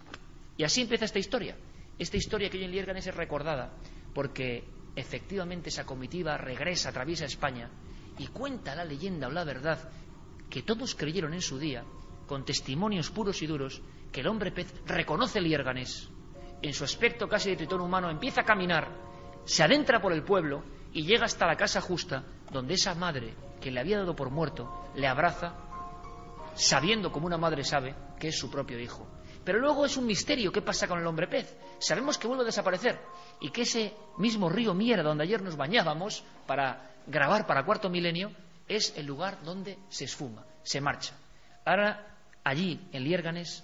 Y así empieza esta historia que hoy en Liérganes es recordada, porque efectivamente esa comitiva regresa, atraviesa España, y cuenta la leyenda o la verdad que todos creyeron en su día, con testimonios puros y duros, que el hombre pez reconoce Liérganes, en su aspecto casi de tritón humano, empieza a caminar, se adentra por el pueblo y llega hasta la casa justa, donde esa madre que le había dado por muerto le abraza, sabiendo como una madre sabe que es su propio hijo. Pero luego es un misterio qué pasa con el hombre pez. Sabemos que vuelve a desaparecer y que ese mismo río Miera donde ayer nos bañábamos para grabar para Cuarto Milenio es el lugar donde se esfuma, se marcha. Ahora allí en Liérganes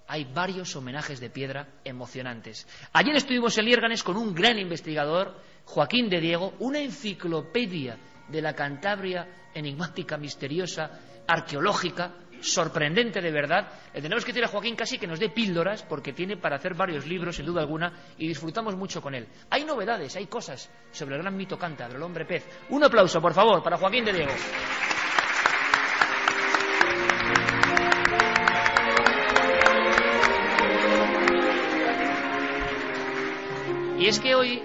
hay varios homenajes de piedra emocionantes. Ayer estuvimos en Liérganes con un gran investigador, Joaquín de Diego, una enciclopedia de la Cantabria enigmática, misteriosa, arqueológica, sorprendente de verdad. Le tenemos que decir a Joaquín casi que nos dé píldoras, porque tiene para hacer varios libros, sin duda alguna, y disfrutamos mucho con él. Hay novedades, hay cosas sobre el gran mito cántabro, el hombre pez. Un aplauso, por favor, para Joaquín de Diego. Y es que hoy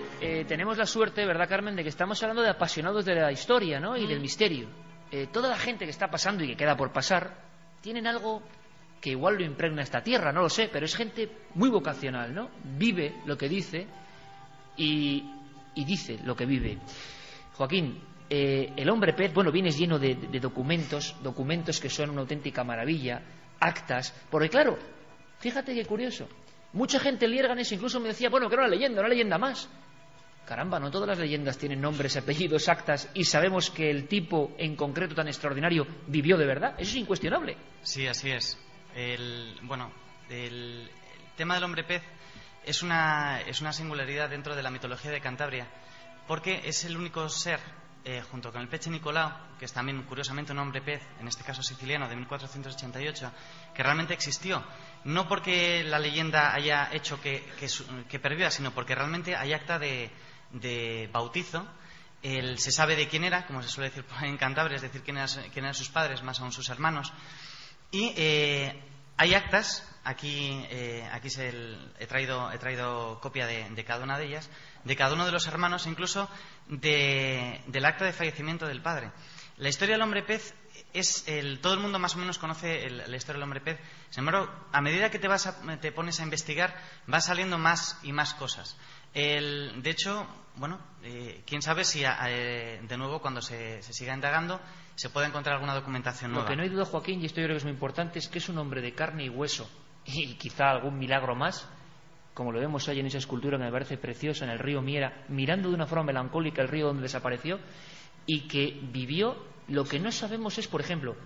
tenemos la suerte, ¿verdad, Carmen?, de que estamos hablando de apasionados de la historia, ¿no?, y del misterio. Toda la gente que está pasando y que queda por pasar tienen algo que igual lo impregna esta tierra, no lo sé, pero es gente muy vocacional, ¿no? Vive lo que dice y dice lo que vive. Joaquín, el hombre pez, bueno, vienes lleno de documentos que son una auténtica maravilla, actas, porque claro, fíjate qué curioso, mucha gente en Liérganes incluso me decía, bueno, que era una leyenda más. Caramba, no todas las leyendas tienen nombres, apellidos, actas, y sabemos que el tipo en concreto tan extraordinario vivió de verdad. Eso es incuestionable. Sí, así es. El tema del hombre pez es una singularidad dentro de la mitología de Cantabria, porque es el único ser, junto con el Peche Nicolau, que es también curiosamente un hombre pez, en este caso siciliano, de 1488, que realmente existió. No porque la leyenda haya hecho que perviva, sino porque realmente hay acta de bautizo. Se sabe de quién era, como se suele decir en Cantabria, es decir, quién eran sus padres, más aún sus hermanos. Y hay actas, aquí he traído copia de cada una de ellas, de cada uno de los hermanos, incluso del acta de fallecimiento del padre. La historia del hombre pez todo el mundo más o menos conoce la historia del hombre pez. Sin embargo, a medida que te pones a investigar, van saliendo más y más cosas. De hecho, bueno, quién sabe si de nuevo, cuando se siga indagando, se puede encontrar alguna documentación nueva. Lo que no hay duda, Joaquín, y esto yo creo que es muy importante, es que es un hombre de carne y hueso, y quizá algún milagro más, como lo vemos ahí en esa escultura que me parece preciosa, en el río Miera, mirando de una forma melancólica el río donde desapareció, y que vivió. Lo que no sabemos es, por ejemplo,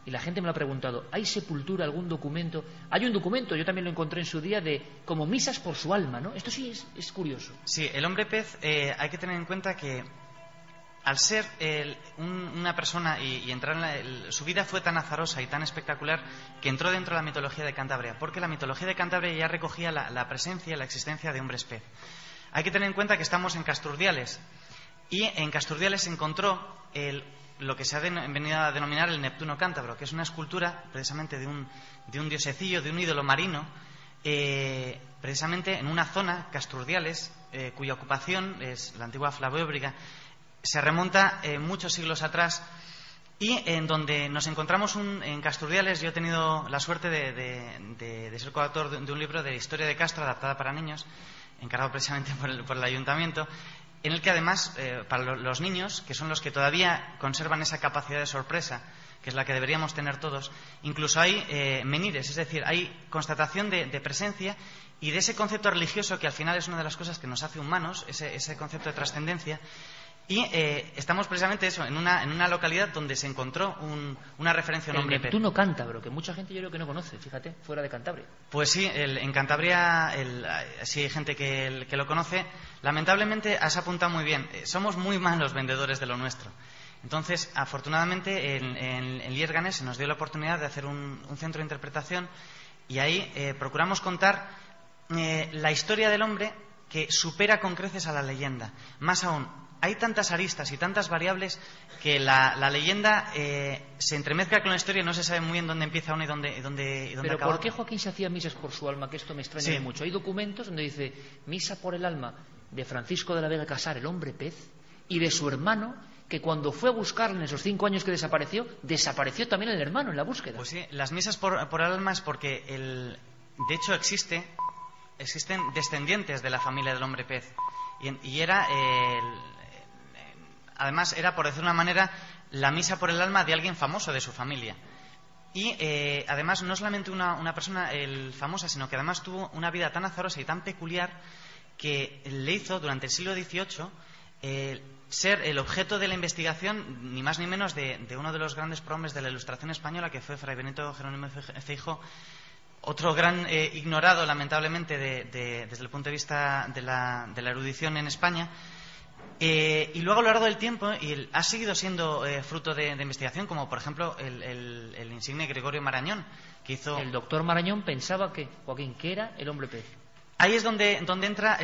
y la gente me lo ha preguntado, ¿hay sepultura, algún documento? Hay un documento, yo también lo encontré en su día, de como misas por su alma, ¿no? Esto sí es curioso. Sí, el hombre pez, hay que tener en cuenta que al ser una persona y entrar su vida fue tan azarosa y tan espectacular que entró dentro de la mitología de Cantabria, porque la mitología de Cantabria ya recogía la presencia y la existencia de hombres pez. Hay que tener en cuenta que estamos en Casturdiales, y en Casturdiales se encontró lo que se ha venido a denominar el Neptuno cántabro, que es una escultura precisamente de un diosecillo, de un ídolo marino, precisamente en una zona, Casturdiales, cuya ocupación es la antigua Flavoébriga, se remonta muchos siglos atrás, y en donde nos encontramos en Casturdiales. Yo he tenido la suerte de ser coautor de un libro de historia de Castro adaptada para niños, encargado precisamente por el ayuntamiento, en el que además, para los niños, que son los que todavía conservan esa capacidad de sorpresa, que es la que deberíamos tener todos, incluso hay menires, es decir, hay constatación de presencia y de ese concepto religioso que al final es una de las cosas que nos hace humanos, ese concepto de trascendencia. Y estamos precisamente en una localidad donde se encontró una referencia a un hombre pez. El Neptuno cántabro, que mucha gente yo creo que no conoce, fíjate, fuera de Cantabria. Pues sí, en Cantabria sí hay gente que lo conoce. Lamentablemente has apuntado muy bien, somos muy malos vendedores de lo nuestro. Entonces, afortunadamente, en Liérganes se nos dio la oportunidad de hacer un centro de interpretación, y ahí procuramos contar la historia del hombre, que supera con creces a la leyenda. Más aún, hay tantas aristas y tantas variables que la leyenda se entremezcla con la historia y no se sabe muy bien dónde empieza una y dónde Pero acaba. ¿por qué Joaquín se hacía misas por su alma? Que esto me extraña mucho. Hay documentos donde dice misa por el alma de Francisco de la Vega Casar, el hombre pez, y de su hermano, que cuando fue a buscarle en esos 5 años que desapareció también el hermano en la búsqueda. Pues sí, las misas por el alma es porque de hecho existen descendientes de la familia del hombre pez, y era además era, por decir de una manera, la misa por el alma de alguien famoso de su familia. Y además no solamente una persona famosa, sino que además tuvo una vida tan azarosa y tan peculiar que le hizo durante el siglo XVIII ser el objeto de la investigación, ni más ni menos, de uno de los grandes prohombres de la Ilustración española, que fue Fray Benito Jerónimo Feijóo, otro gran ignorado, lamentablemente, desde el punto de vista de la erudición en España. Y luego, a lo largo del tiempo, ha seguido siendo fruto de investigación, como por ejemplo el insigne Gregorio Marañón, que hizo... El doctor Marañón pensaba Joaquín, que era el hombre pez. Ahí es donde entra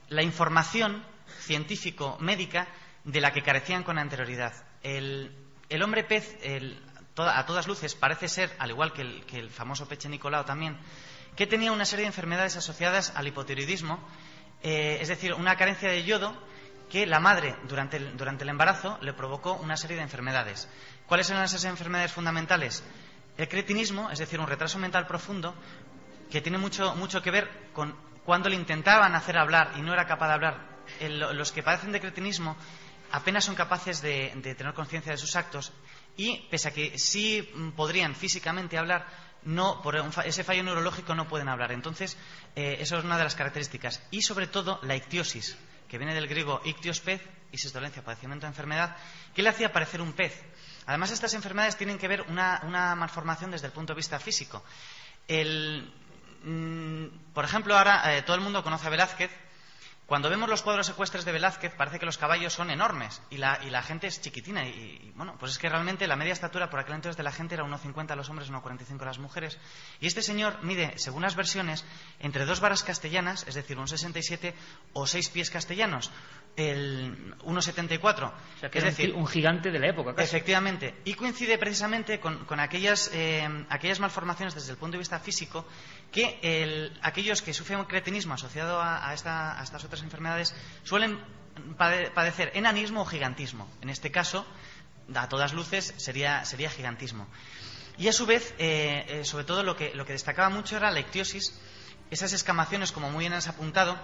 la información científico-médica de la que carecían con anterioridad. El hombre pez, a todas luces, parece ser, al igual que el famoso Peche Nicolau también, que tenía una serie de enfermedades asociadas al hipotiroidismo, es decir, una carencia de yodo que la madre durante el embarazo le provocó una serie de enfermedades. ¿Cuáles eran esas enfermedades fundamentales? El cretinismo, es decir, un retraso mental profundo que tiene mucho que ver con cuando le intentaban hacer hablar y no era capaz de hablar. Los que padecen de cretinismo apenas son capaces de tener conciencia de sus actos y, pese a que sí podrían físicamente hablar, no, por ese fallo neurológico no pueden hablar. Entonces, eso es una de las características. Y, sobre todo, la ictiosis, que viene del griego ictios, pez, isis, dolencia, padecimiento de enfermedad, que le hacía parecer un pez. Además, estas enfermedades tienen que ver una malformación desde el punto de vista físico. Por ejemplo, ahora todo el mundo conoce a Velázquez. Cuando vemos los cuadros ecuestres de Velázquez, parece que los caballos son enormes y la gente es chiquitina. Y bueno, pues es que realmente la media estatura por aquel entonces de la gente era 1,50 los hombres, 1,45 las mujeres. Y este señor mide, según las versiones, entre 2 varas castellanas, es decir, 1,67 o 6 pies castellanos, el 1,74. O sea, que es decir, un gigante de la época, casi. Efectivamente. Y coincide precisamente con aquellas malformaciones desde el punto de vista físico que aquellos que sufren cretinismo asociado a estas otras enfermedades suelen padecer enanismo o gigantismo. En este caso, a todas luces, sería gigantismo. Y a su vez, sobre todo lo que destacaba mucho era la ictiosis, esas escamaciones, como muy bien has apuntado,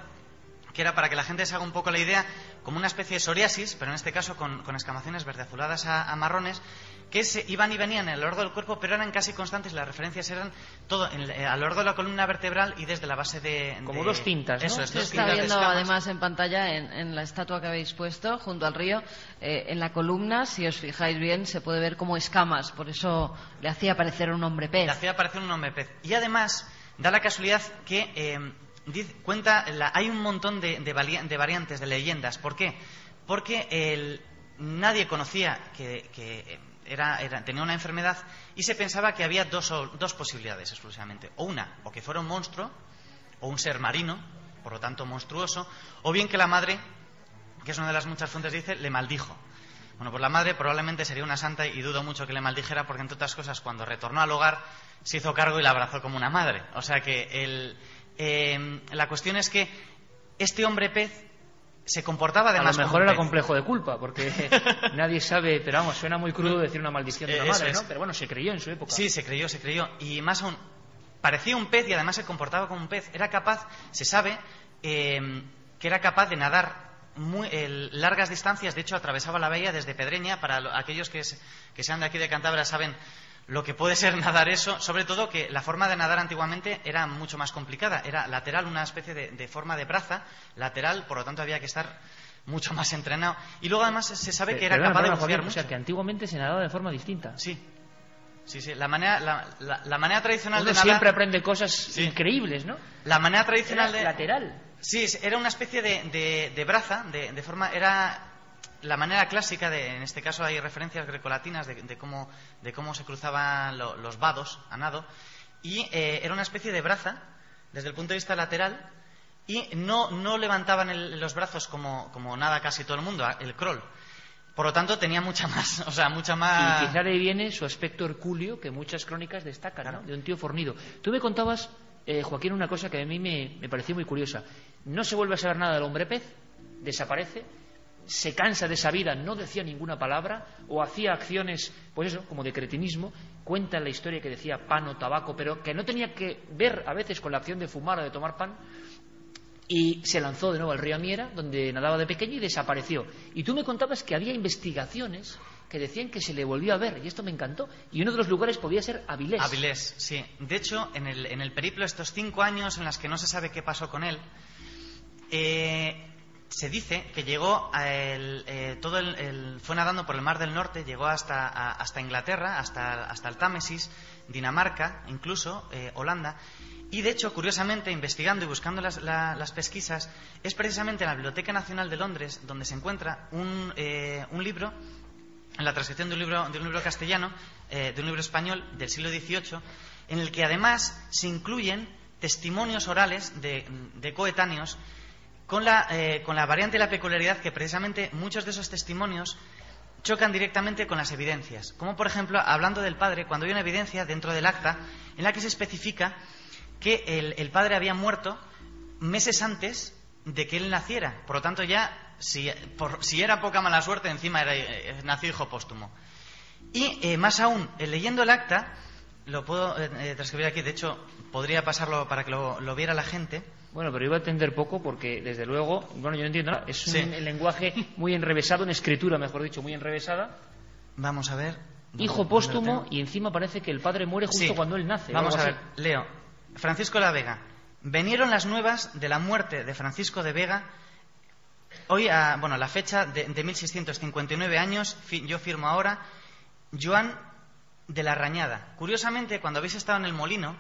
que era, para que la gente se haga un poco la idea, como una especie de psoriasis, pero en este caso con escamaciones verdeazuladas a marrones, que se iban y venían a lo largo del cuerpo, pero eran casi constantes. Las referencias eran todo a lo largo de la columna vertebral y desde la base de... Como dos cintas, ¿no? Eso es, Se dos está cintas de viendo escamas. además en pantalla, en la estatua que habéis puesto junto al río, en la columna, si os fijáis bien, se puede ver como escamas. Por eso le hacía parecer un hombre pez. Le hacía parecer un hombre pez. Y además, da la casualidad que hay un montón de variantes, de leyendas. ¿Por qué? Porque nadie conocía que tenía una enfermedad y se pensaba que había dos posibilidades exclusivamente. O que fuera un monstruo, o un ser marino, por lo tanto monstruoso, o bien que la madre, que es una de las muchas fuentes, dice, le maldijo. Bueno, pues la madre probablemente sería una santa y dudo mucho que le maldijera, porque entre otras cosas, cuando retornó al hogar, se hizo cargo y la abrazó como una madre. O sea que la cuestión es que este hombre pez se comportaba además. A lo mejor era complejo de culpa, porque nadie sabe, pero vamos, suena muy crudo decir una maldición de una madre, ¿no? Pero bueno, se creyó en su época. Sí, se creyó. Y más aún, parecía un pez y además se comportaba como un pez. Era capaz, se sabe, que era capaz de nadar largas distancias. De hecho, atravesaba la bahía desde Pedreña. Para aquellos que sean de aquí de Cantabria saben lo que puede ser nadar eso, sobre todo que la forma de nadar antiguamente era mucho más complicada, era lateral, una especie de forma de braza, lateral, por lo tanto había que estar mucho más entrenado. Y luego además se sabe que era capaz de bucear mucho. O sea, que antiguamente se nadaba de forma distinta. Sí. La manera tradicional de nadar... siempre aprende cosas increíbles, ¿no? La manera tradicional era lateral. Sí, era una especie de braza, de forma... Era la manera clásica en este caso hay referencias grecolatinas de cómo se cruzaban los vados a nado, y era una especie de braza desde el punto de vista lateral, y no levantaban los brazos como nada casi todo el mundo, el crawl. Por lo tanto tenía mucha más. Y quizá de ahí viene su aspecto hercúleo que muchas crónicas destacan, claro, ¿no? De un tío fornido. Tú me contabas, Joaquín, una cosa que a mí me pareció muy curiosa. No se vuelve a saber nada del hombre pez, desaparece, se cansa de esa vida, no decía ninguna palabra o hacía acciones, pues eso, como de cretinismo. Cuenta la historia que decía pan o tabaco, pero que no tenía que ver a veces con la acción de fumar o de tomar pan, y se lanzó de nuevo al río Amiera, donde nadaba de pequeño, y desapareció. Y tú me contabas que había investigaciones que decían que se le volvió a ver, y esto me encantó, y uno de los lugares podía ser Avilés. Avilés, sí. De hecho, en el periplo, estos 5 años en los que no se sabe qué pasó con él, se dice que llegó fue nadando por el Mar del Norte, llegó hasta Inglaterra, hasta el Támesis, Dinamarca, incluso Holanda. Y de hecho, curiosamente, investigando y buscando las pesquisas, es precisamente en la Biblioteca Nacional de Londres donde se encuentra un libro, en la transcripción de un libro castellano, de un libro español del siglo XVIII, en el que además se incluyen testimonios orales de coetáneos, con la variante y la peculiaridad que precisamente muchos de esos testimonios chocan directamente con las evidencias. Como por ejemplo, hablando del padre, cuando hay una evidencia dentro del acta en la que se especifica que el padre había muerto meses antes de que él naciera. Por lo tanto, ya, si era poca mala suerte, encima nació hijo póstumo. Y más aún, leyendo el acta, lo puedo transcribir aquí, de hecho, podría pasarlo para que lo viera la gente. Bueno, pero iba a entender poco porque, desde luego, bueno, yo no entiendo nada. Es un lenguaje muy enrevesado, una escritura, mejor dicho, muy enrevesada. Vamos a ver. Hijo póstumo, y encima parece que el padre muere justo cuando él nace. Vamos a ver, leo. Francisco de la Vega. Vinieron las nuevas de la muerte de Francisco de Vega. Hoy, a la fecha de 1659 años, yo firmo ahora, Joan de la Rañada. Curiosamente, cuando habéis estado en el molino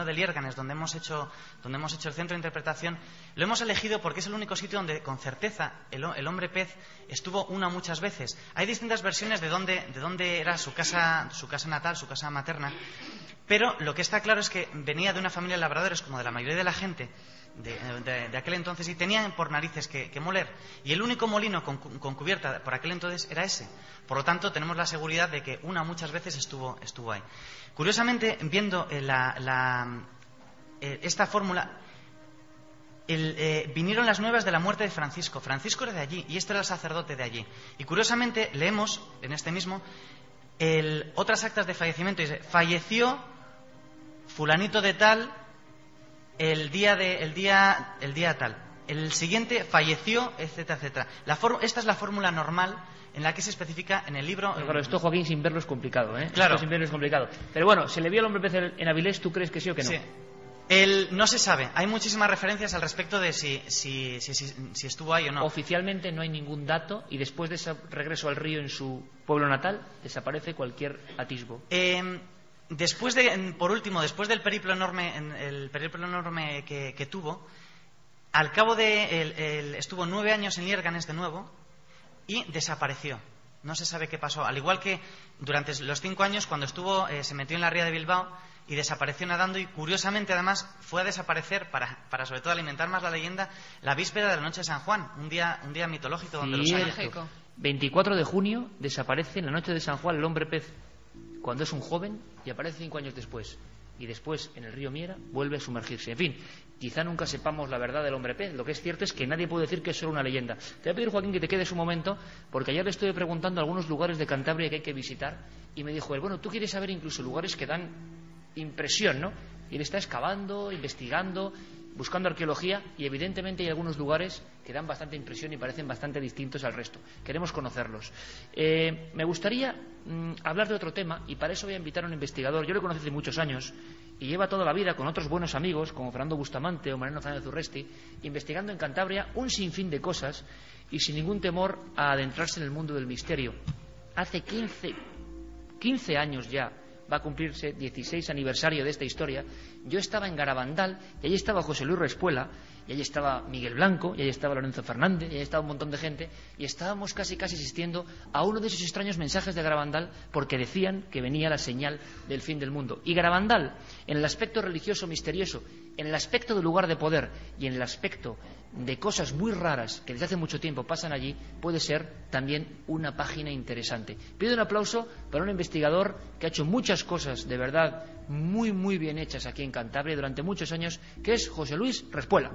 de Liérganes, donde hemos hecho el centro de interpretación, lo hemos elegido porque es el único sitio donde, con certeza, el hombre pez estuvo muchas veces. Hay distintas versiones de dónde era su casa natal, su casa materna, pero lo que está claro es que venía de una familia de labradores, como de la mayoría de la gente de aquel entonces, y tenían por narices que moler, y el único molino con cubierta por aquel entonces era ese. Por lo tanto, tenemos la seguridad de que muchas veces estuvo ahí. Curiosamente, viendo esta fórmula, vinieron las nuevas de la muerte de Francisco. Francisco era de allí y este era el sacerdote de allí. Y curiosamente leemos en este mismo otras actas de fallecimiento. Dice: falleció fulanito de tal el día tal. El siguiente falleció, etcétera, etcétera. Esta es la fórmula normal en la que se especifica en el libro. Claro, esto, Joaquín, sin verlo es complicado, ¿eh? Claro. Esto sin verlo es complicado. Pero bueno, ¿se le vio al hombre pez en Avilés? ¿Tú crees que sí o que no? Sí. No se sabe. Hay muchísimas referencias al respecto de si estuvo ahí o no. Oficialmente no hay ningún dato, y después de ese regreso al río en su pueblo natal, desaparece cualquier atisbo. Después del periplo enorme que tuvo, al cabo de estuvo 9 años en Liérganes de nuevo y desapareció. No se sabe qué pasó. Al igual que durante los 5 años, cuando estuvo, se metió en la ría de Bilbao y desapareció nadando, y curiosamente además fue a desaparecer para sobre todo alimentar más la leyenda, la víspera de la noche de San Juan, un día mitológico donde los años. 24 de junio desaparece en la noche de San Juan el hombre pez, cuando es un joven, y aparece 5 años después. Y después, en el río Miera, vuelve a sumergirse. En fin, quizá nunca sepamos la verdad del hombre pez. Lo que es cierto es que nadie puede decir que es solo una leyenda. Te voy a pedir, Joaquín, que te quedes un momento, porque ayer le estuve preguntando algunos lugares de Cantabria que hay que visitar, y me dijo él, bueno, tú quieres saber incluso lugares que dan impresión, ¿no? Y él está excavando, investigando, buscando arqueología, y evidentemente hay algunos lugares que dan bastante impresión y parecen bastante distintos al resto. Queremos conocerlos. Me gustaría hablar de otro tema, y para eso voy a invitar a un investigador. Yo lo conocí hace muchos años y lleva toda la vida con otros buenos amigos como Fernando Bustamante o Mariano Fernández Urresti, investigando en Cantabria un sinfín de cosas y sin ningún temor a adentrarse en el mundo del misterio. Hace 15 años ya va a cumplirse 16 aniversario de esta historia. Yo estaba en Garabandal y allí estaba José Luis Respuela, y allí estaba Miguel Blanco, y allí estaba Lorenzo Fernández, y allí estaba un montón de gente, y estábamos casi asistiendo a uno de esos extraños mensajes de Garabandal, porque decían que venía la señal del fin del mundo. Y Garabandal, en el aspecto religioso misterioso, en el aspecto del lugar de poder y en el aspecto de cosas muy raras que desde hace mucho tiempo pasan allí, puede ser también una página interesante. Pido un aplauso para un investigador que ha hecho muchas cosas de verdad muy, muy bien hechas aquí en Cantabria durante muchos años, que es José Luis Respuela.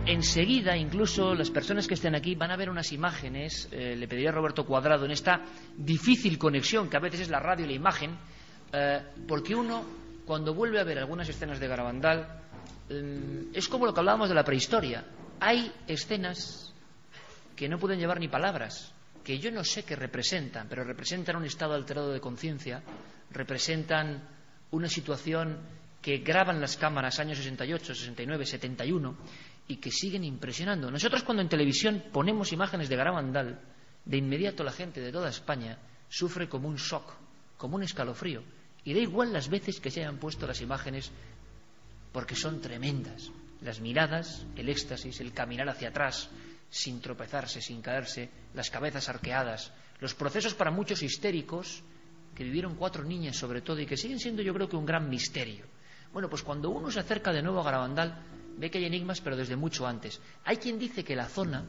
Enseguida, incluso las personas que estén aquí van a ver unas imágenes. Le pediría a Roberto Cuadrado, en esta difícil conexión que a veces es la radio y la imagen, porque uno, cuando vuelve a ver algunas escenas de Garabandal, es como lo que hablábamos de la prehistoria. Hay escenas que no pueden llevar ni palabras, que yo no sé qué representan, pero representan un estado alterado de conciencia, representan una situación que graban las cámaras años 68, 69, 71 y que siguen impresionando. Nosotros, cuando en televisión ponemos imágenes de Garabandal, de inmediato la gente de toda España sufre como un shock, como un escalofrío, y da igual las veces que se hayan puesto las imágenes, porque son tremendas. Las miradas, el éxtasis, el caminar hacia atrás sin tropezarse, sin caerse, las cabezas arqueadas, los procesos para muchos histéricos que vivieron 4 niñas sobre todo y que siguen siendo, yo creo, que un gran misterio. Bueno, pues cuando uno se acerca de nuevo a Garabandal ve que hay enigmas, pero desde mucho antes. Hay quien dice que la zona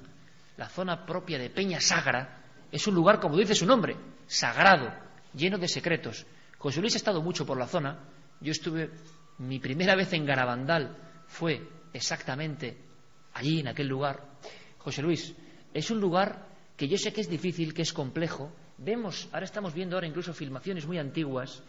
la zona propia de Peña Sagra, es un lugar, como dice su nombre, sagrado, lleno de secretos. José Luis ha estado mucho por la zona. Yo estuve, mi primera vez en Garabandal fue exactamente allí, en aquel lugar. José Luis, es un lugar que yo sé que es difícil, que es complejo. Ahora estamos viendo incluso filmaciones muy antiguas,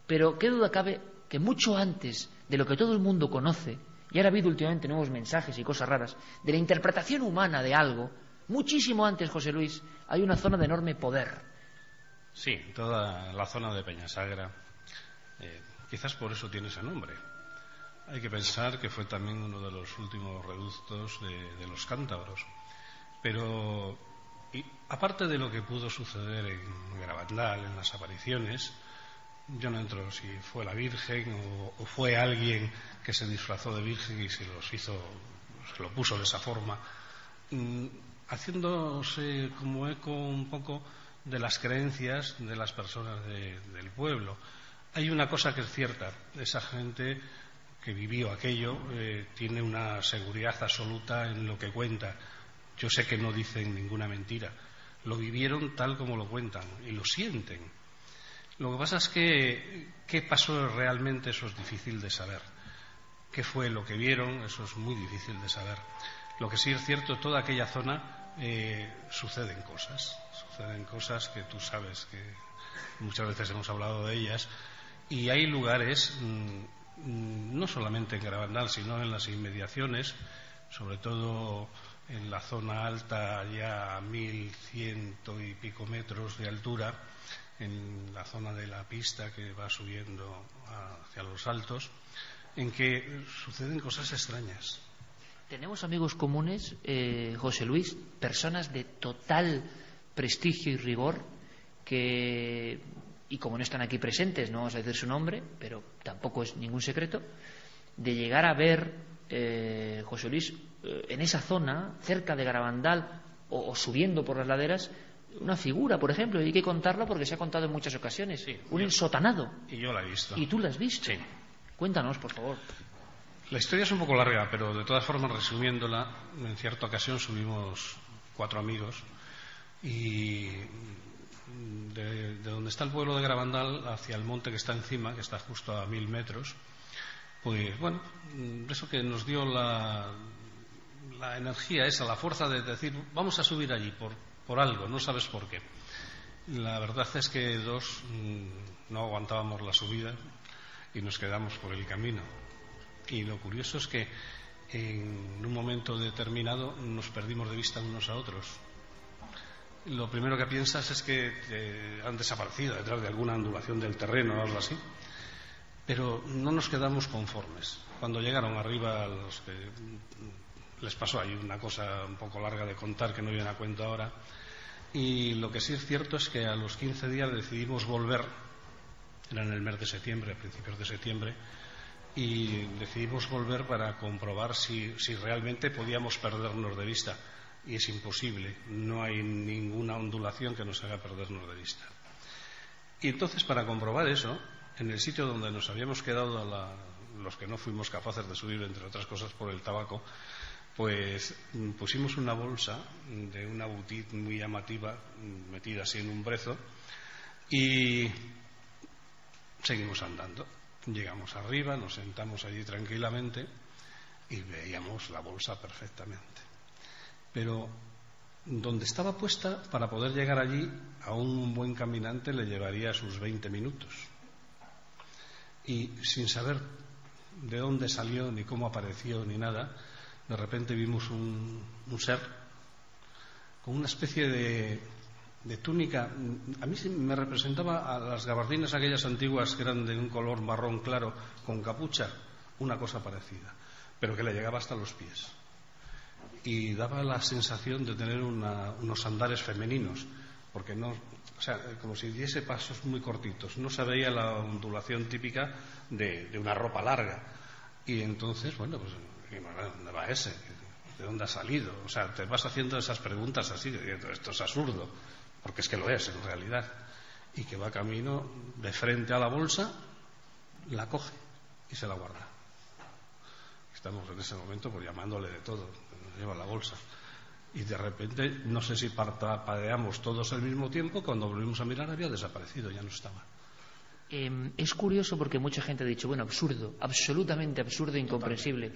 pero qué duda cabe que mucho antes de lo que todo el mundo conoce, y ahora ha habido últimamente nuevos mensajes y cosas raras, de la interpretación humana de algo, muchísimo antes, José Luis, hay una zona de enorme poder. Sí, toda la zona de Peñasagra, quizás por eso tiene ese nombre. Hay que pensar que fue también uno de los últimos reductos de los cántabros. Pero, aparte de lo que pudo suceder en Garabandal, en las apariciones, yo no entro si fue la Virgen o fue alguien que se disfrazó de Virgen y se lo puso de esa forma, haciéndose como eco un poco de las creencias de las personas del pueblo. Hay una cosa que es cierta: esa gente que vivió aquello tiene una seguridad absoluta en lo que cuenta. Yo sé que no dicen ninguna mentira, lo vivieron tal como lo cuentan y lo sienten. Lo que pasa es que qué pasó realmente, eso es difícil de saber. ¿Qué fue lo que vieron? Eso es muy difícil de saber. Lo que sí es cierto, toda aquella zona suceden cosas que tú sabes, que muchas veces hemos hablado de ellas, y hay lugares, no solamente en Garabandal, sino en las inmediaciones, sobre todo en la zona alta, ya a 1100 y pico metros de altura, en la zona de la pista que va subiendo hacia los altos, en que suceden cosas extrañas. Tenemos amigos comunes, José Luis, personas de total prestigio y rigor, y como no están aquí presentes, no vamos a decir su nombre, pero tampoco es ningún secreto, de llegar a ver, José Luis, en esa zona, cerca de Garabandal o subiendo por las laderas, una figura, por ejemplo, y hay que contarla porque se ha contado en muchas ocasiones, sí, un ensotanado. Y yo la he visto. ¿Y tú la has visto? Sí. Cuéntanos, por favor. La historia es un poco larga, pero de todas formas, resumiéndola, en cierta ocasión subimos 4 amigos y de donde está el pueblo de Garabandal hacia el monte que está encima, que está justo a 1000 metros, pues bueno, eso que nos dio la energía esa, la fuerza de decir, vamos a subir allí por algo, no sabes por qué. La verdad es que 2 no aguantábamos la subida y nos quedamos por el camino. Y lo curioso es que en un momento determinado nos perdimos de vista unos a otros. Lo primero que piensas es que han desaparecido detrás de alguna ondulación del terreno o algo así. Pero no nos quedamos conformes. Cuando llegaron arriba, a los que les pasó ahí una cosa un poco larga de contar que no viene a cuento ahora. Y lo que sí es cierto es que a los 15 días decidimos volver, era en el mes de septiembre, a principios de septiembre, y decidimos volver para comprobar si realmente podíamos perdernos de vista. Y es imposible, no hay ninguna ondulación que nos haga perdernos de vista. Y entonces, para comprobar eso, en el sitio donde nos habíamos quedado, los que no fuimos capaces de subir, entre otras cosas por el tabaco, pues pusimos una bolsa de una butit muy llamativa, metida así en un brezo, y seguimos andando. Llegamos arriba, nos sentamos allí tranquilamente y veíamos la bolsa perfectamente. Pero donde estaba puesta, para poder llegar allí, a un buen caminante le llevaría sus 20 minutos. Y sin saber de dónde salió, ni cómo apareció, ni nada, de repente vimos un ser con una especie de túnica. A mí me representaba a las gabardinas aquellas antiguas que eran de un color marrón claro, con capucha, una cosa parecida, pero que le llegaba hasta los pies. Y daba la sensación de tener unos andares femeninos, porque no, o sea, como si diese pasos muy cortitos, no se veía la ondulación típica de una ropa larga. Y entonces, bueno, pues, ¿dónde va ese? ¿De dónde ha salido? O sea, te vas haciendo esas preguntas así, esto es absurdo, porque es que lo es en realidad. Y que va camino de frente a la bolsa, la coge y se la guarda. Estamos en ese momento pues llamándole de todo, nos lleva la bolsa. Y de repente, no sé si parpadeamos todos al mismo tiempo, cuando volvimos a mirar había desaparecido, ya no estaba. Es curioso porque mucha gente ha dicho, bueno, absurdo, absolutamente absurdo, incomprensible.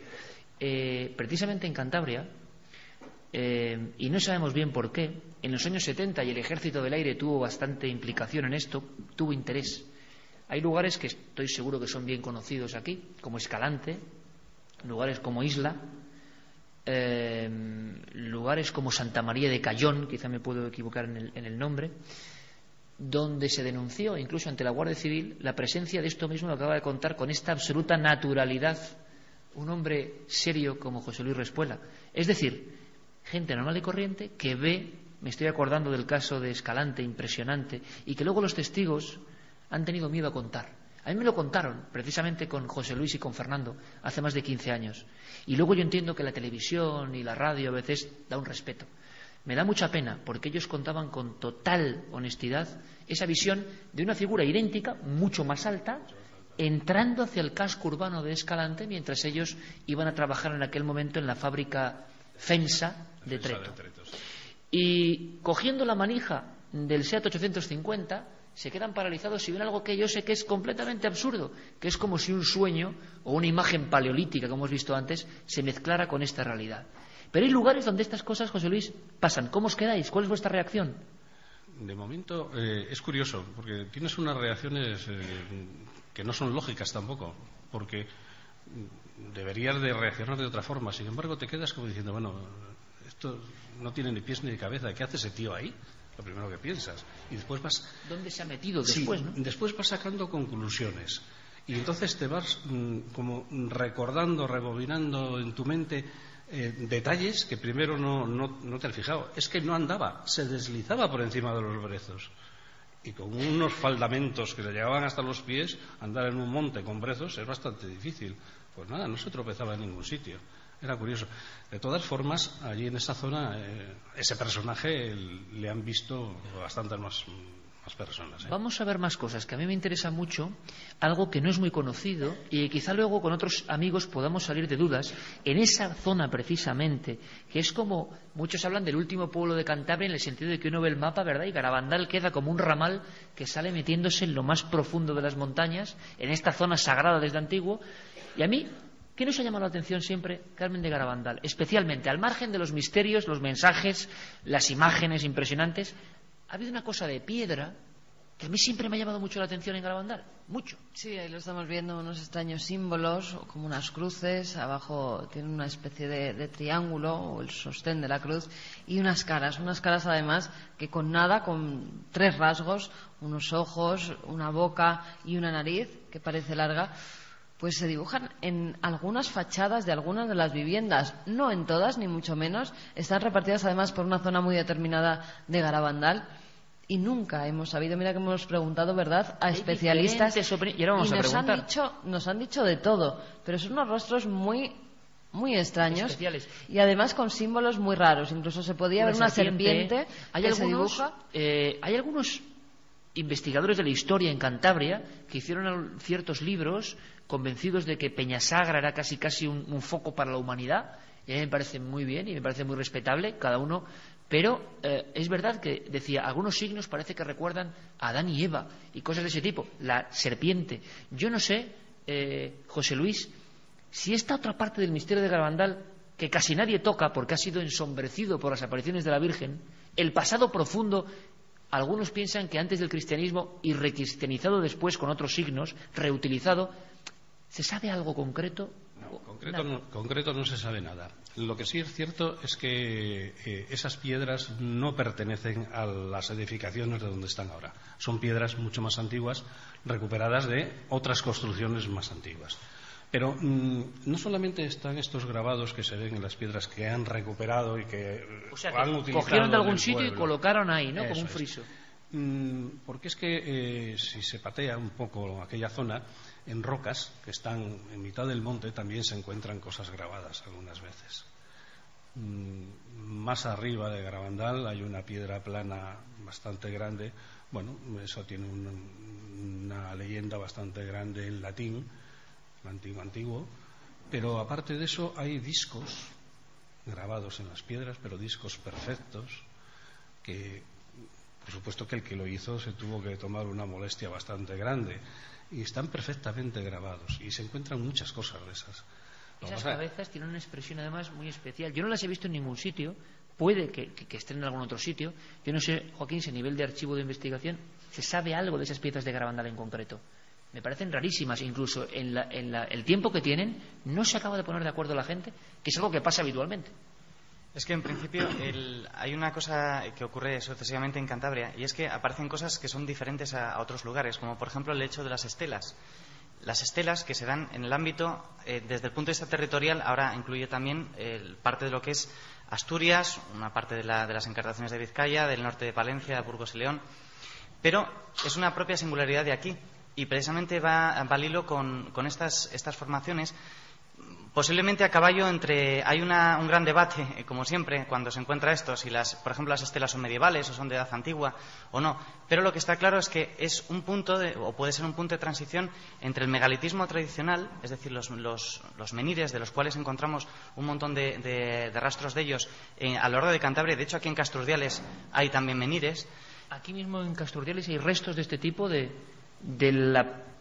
Precisamente en Cantabria, y no sabemos bien por qué, en los años 70, y el Ejército del Aire tuvo bastante implicación en esto, tuvo interés. Hay lugares que estoy seguro que son bien conocidos aquí, como Escalante, lugares como Isla, lugares como Santa María de Cayón, quizá me puedo equivocar en el nombre, donde se denunció incluso ante la Guardia Civil la presencia de esto mismo que acaba de contar con esta absoluta naturalidad un hombre serio como José Luis Respuela. Es decir, gente normal y corriente que ve, me estoy acordando del caso de Escalante, impresionante, y que luego los testigos han tenido miedo a contar. A mí me lo contaron, precisamente con José Luis y con Fernando, hace más de 15 años. Y luego yo entiendo que la televisión y la radio a veces da un respeto. Me da mucha pena, porque ellos contaban con total honestidad esa visión de una figura idéntica, mucho más alta, entrando hacia el casco urbano de Escalante, mientras ellos iban a trabajar en aquel momento en la fábrica FEMSA de Treto. Y cogiendo la manija del SEAT 850, se quedan paralizados y ven algo que yo sé que es completamente absurdo, que es como si un sueño o una imagen paleolítica, como hemos visto antes, se mezclara con esta realidad. Pero hay lugares donde estas cosas, José Luis, pasan. ¿Cómo os quedáis? ¿Cuál es vuestra reacción? De momento es curioso, porque tienes unas reacciones que no son lógicas tampoco, porque deberías de reaccionar de otra forma. Sin embargo, te quedas como diciendo, bueno, esto no tiene ni pies ni cabeza. ¿Qué hace ese tío ahí? Lo primero que piensas. Y después vas... ¿Dónde se ha metido después, sí, no? Después vas sacando conclusiones. Y entonces te vas como recordando, rebobinando en tu mente detalles que primero no te has fijado. Es que no andaba, se deslizaba por encima de los brezos. Y con unos faldamentos que le llegaban hasta los pies, andar en un monte con brezos es bastante difícil. Pues nada, no se tropezaba en ningún sitio. Era curioso. De todas formas, allí en esa zona, ese personaje le han visto bastantes más personas. Vamos a ver más cosas, que a mí me interesa mucho, algo que no es muy conocido y quizá luego con otros amigos podamos salir de dudas. En esa zona precisamente, que es como, muchos hablan del último pueblo de Cantabria en el sentido de que uno ve el mapa, ¿verdad? Y Garabandal queda como un ramal que sale metiéndose en lo más profundo de las montañas, en esta zona sagrada desde antiguo. Y a mí, ¿qué nos ha llamado la atención siempre, Carmen de Garabandal? Especialmente, al margen de los misterios, los mensajes, las imágenes impresionantes, ha habido una cosa de piedra que a mí siempre me ha llamado mucho la atención en Garabandal. Mucho. Sí, ahí lo estamos viendo, unos extraños símbolos, como unas cruces, abajo tiene una especie de triángulo, o el sostén de la cruz, y unas caras además que con nada, con 3 rasgos, unos ojos, una boca y una nariz, que parece larga, pues se dibujan en algunas fachadas de algunas de las viviendas, no en todas, ni mucho menos. Están repartidas además por una zona muy determinada de Garabandal y nunca hemos sabido, mira que hemos preguntado, ¿verdad?, a especialistas y ahora vamos a preguntar. Nos han dicho de todo, pero son unos rostros muy extraños especiales y además con símbolos muy raros. Incluso se podía ver una serpiente que se dibuja. Hay algunos investigadores de la historia en Cantabria que hicieron ciertos libros convencidos de que Peñasagra era casi un foco para la humanidad, y a mí me parece muy bien y me parece muy respetable cada uno, pero es verdad que decía, algunos signos parece que recuerdan a Adán y Eva y cosas de ese tipo, la serpiente. Yo no sé, José Luis, si esta otra parte del misterio de Garabandal, que casi nadie toca porque ha sido ensombrecido por las apariciones de la Virgen, el pasado profundo. Algunos piensan que antes del cristianismo y recristianizado después con otros signos, reutilizado, ¿se sabe algo concreto? No, concreto no se sabe nada. Lo que sí es cierto es que esas piedras no pertenecen a las edificaciones de donde están ahora. Son piedras mucho más antiguas, recuperadas de otras construcciones más antiguas. Pero no solamente están estos grabados que se ven en las piedras que han recuperado y que han utilizado. Cogieron de algún sitio y colocaron ahí, ¿no? Como un friso. Porque es que si se patea un poco aquella zona, en rocas que están en mitad del monte también se encuentran cosas grabadas algunas veces. Más arriba de Garabandal hay una piedra plana bastante grande. Bueno, eso tiene una leyenda bastante grande en latín, antiguo, pero aparte de eso hay discos grabados en las piedras, pero discos perfectos, que por supuesto que el que lo hizo se tuvo que tomar una molestia bastante grande, y están perfectamente grabados, y se encuentran muchas cosas de esas. Esas cabezas tienen una expresión además muy especial. Yo no las he visto en ningún sitio, puede que estén en algún otro sitio. Yo no sé, Joaquín, si a nivel de archivo de investigación se sabe algo de esas piezas de Garabandal en concreto. Me parecen rarísimas, incluso en el tiempo que tienen no se acaba de poner de acuerdo la gente, que es algo que pasa habitualmente. Es que en principio hay una cosa que ocurre sucesivamente en Cantabria, y es que aparecen cosas que son diferentes a otros lugares, como por ejemplo el hecho de las estelas. Las estelas que se dan en el ámbito, desde el punto de vista territorial, ahora incluye también parte de lo que es Asturias, una parte de las encartaciones de Vizcaya, del norte de Palencia, Burgos y León, pero es una propia singularidad de aquí, y precisamente va al hilo con estas formaciones. Posiblemente a caballo entre... Hay un gran debate, como siempre, cuando se encuentra esto, si por ejemplo las estelas son medievales o son de edad antigua o no. Pero lo que está claro es que es un punto, o puede ser un punto de transición entre el megalitismo tradicional, es decir, los menires, de los cuales encontramos un montón de rastros de ellos a lo largo de Cantabria. De hecho, aquí en Castrurdiales hay también menires. Aquí mismo en Castrurdiales hay restos de este tipo de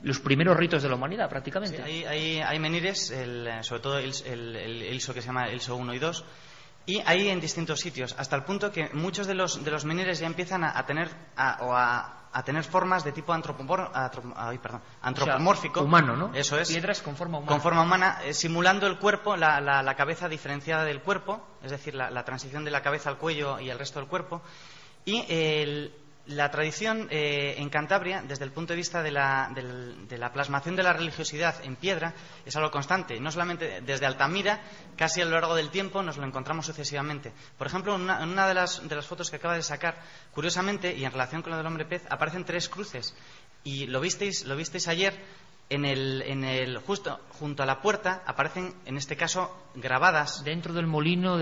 los primeros ritos de la humanidad, prácticamente. Sí, hay menires, sobre todo el Ilso, que se llama Ilso 1 y 2, y hay en distintos sitios, hasta el punto que muchos de los menires ya empiezan a tener formas de tipo antropomórfico. O sea, humano, ¿no? Eso es. Piedras con forma humana. Con forma humana, simulando el cuerpo, la cabeza diferenciada del cuerpo, es decir, la transición de la cabeza al cuello y al resto del cuerpo. Y la tradición en Cantabria, desde el punto de vista de la plasmación de la religiosidad en piedra, es algo constante. No solamente desde Altamira, casi a lo largo del tiempo nos lo encontramos sucesivamente. Por ejemplo, en una de las fotos que acaba de sacar, curiosamente, y en relación con lo del hombre pez, aparecen 3 cruces. Y lo visteis ayer, justo junto a la puerta, aparecen, en este caso, grabadas. Dentro del molino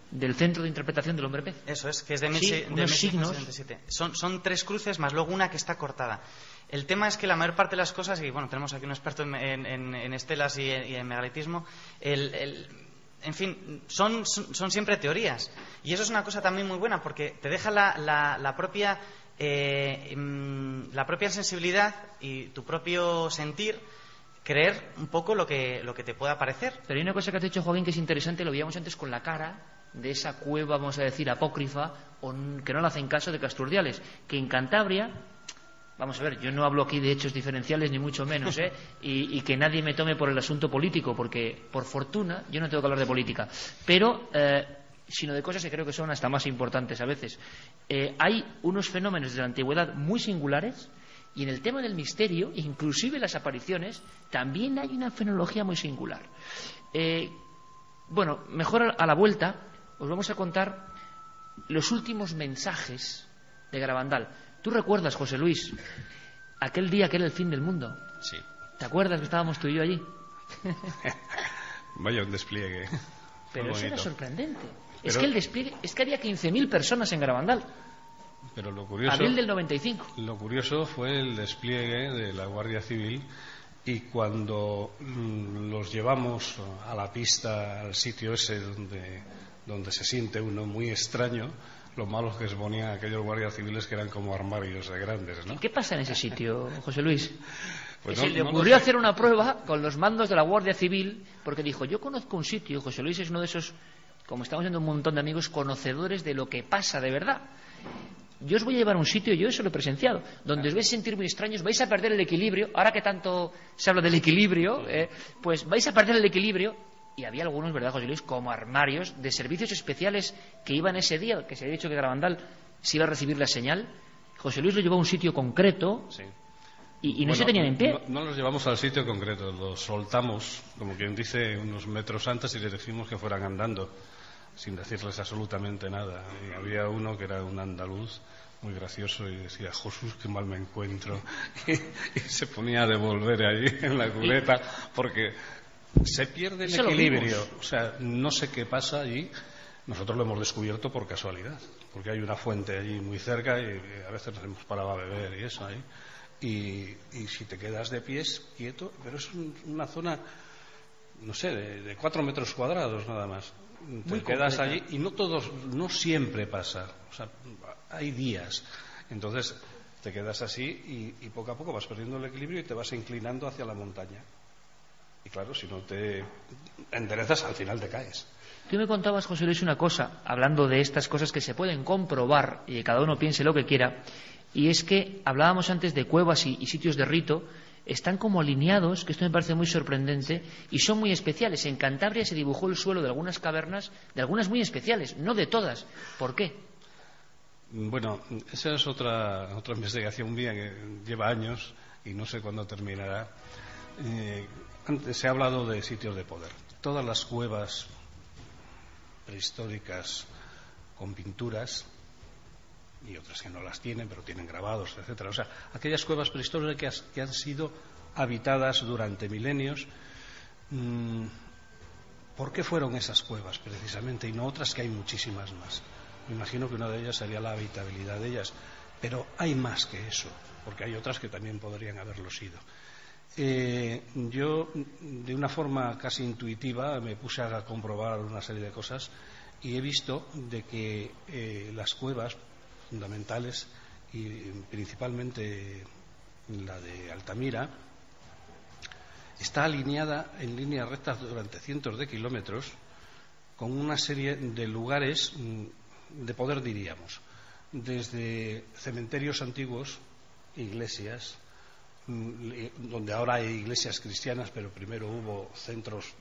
del Centro de Interpretación del Hombre Pez. Eso es, que es de unos signos. 1677. Son 3 cruces más luego una que está cortada. El tema es que la mayor parte de las cosas, y bueno, tenemos aquí un experto en estelas y en megalitismo, en fin, son siempre teorías. Y eso es una cosa también muy buena, porque te deja la propia sensibilidad y tu propio sentir creer un poco lo que te pueda parecer. Pero hay una cosa que has dicho, Joaquín, que es interesante, lo veíamos antes con la cara de esa cueva, vamos a decir, apócrifa, que no le hacen caso, de Castrurdiales, que en Cantabria, vamos a ver, yo no hablo aquí de hechos diferenciales ni mucho menos, y que nadie me tome por el asunto político, porque por fortuna yo no tengo que hablar de política, pero sino de cosas que creo que son hasta más importantes a veces. Hay unos fenómenos de la antigüedad muy singulares, y en el tema del misterio, inclusive las apariciones, también hay una fenología muy singular. Bueno, mejor a la vuelta os vamos a contar los últimos mensajes de Garabandal. ¿Tú recuerdas, José Luis, aquel día que era el fin del mundo? Sí. ¿Te acuerdas que estábamos tú y yo allí? Vaya un despliegue. Pero eso era sorprendente. Es que el despliegue, es que había 15.000 personas en Garabandal. Pero lo curioso, abril del 95. Lo curioso fue el despliegue de la Guardia Civil, y cuando los llevamos a la pista, al sitio ese donde se siente uno muy extraño, lo malo que se ponían aquellos guardias civiles, que eran como armarios de grandes, ¿no? ¿Y qué pasa en ese sitio, José Luis? Pues se le ocurrió hacer una prueba con los mandos de la Guardia Civil, porque dijo, yo conozco un sitio. José Luis es uno de esos, como estamos viendo un montón de amigos, conocedores de lo que pasa de verdad. Yo os voy a llevar a un sitio, yo eso lo he presenciado, donde os vais a sentir muy extraños, vais a perder el equilibrio. Ahora que tanto se habla del equilibrio, pues vais a perder el equilibrio. Y había algunos, ¿verdad, José Luis?, como armarios de servicios especiales que iban ese día, que se había dicho que Garabandal se iba a recibir la señal. José Luis lo llevó a un sitio concreto. Sí. Y no se tenían en pie. No los llevamos al sitio concreto, los soltamos, como quien dice, unos metros antes, y les decimos que fueran andando, sin decirles absolutamente nada. Y había uno que era un andaluz muy gracioso y decía, Jesús, qué mal me encuentro. Y se ponía a devolver allí en la cuneta, porque se pierde el equilibrio. O sea, no sé qué pasa allí. Nosotros lo hemos descubierto por casualidad, porque hay una fuente allí muy cerca y a veces nos hemos parado a beber y eso ahí. Y si te quedas de pies quieto, pero es una zona no sé, de 4 metros cuadrados nada más. Muy te quedas completa. allí y no siempre pasa. O sea, hay días. Entonces te quedas así y poco a poco vas perdiendo el equilibrio y te vas inclinando hacia la montaña. Y claro, si no te enderezas, al final te caes. Tú me contabas, José Luis, una cosa, hablando de estas cosas que se pueden comprobar y que cada uno piense lo que quiera, y es que hablábamos antes de cuevas y sitios de rito, están como alineados, que esto me parece muy sorprendente, y son muy especiales. En Cantabria se dibujó el suelo de algunas cavernas, de algunas muy especiales, no de todas. ¿Por qué? Bueno, esa es otra investigación mía que lleva años y no sé cuándo terminará. Antes se ha hablado de sitios de poder. Todas las cuevas prehistóricas con pinturas y otras que no las tienen, pero tienen grabados, etcétera. O sea, aquellas cuevas prehistóricas que han sido habitadas durante milenios. ¿Por qué fueron esas cuevas precisamente y no otras que hay muchísimas más? Me imagino que una de ellas sería la habitabilidad de ellas, pero hay más que eso, porque hay otras que también podrían haberlo sido. Yo, de una forma casi intuitiva, me puse a comprobar una serie de cosas y he visto de que las cuevas fundamentales, y principalmente la de Altamira, está alineada en líneas rectas durante cientos de kilómetros con una serie de lugares de poder, diríamos, desde cementerios antiguos, iglesias, donde ahora hay iglesias cristianas, pero primero hubo centros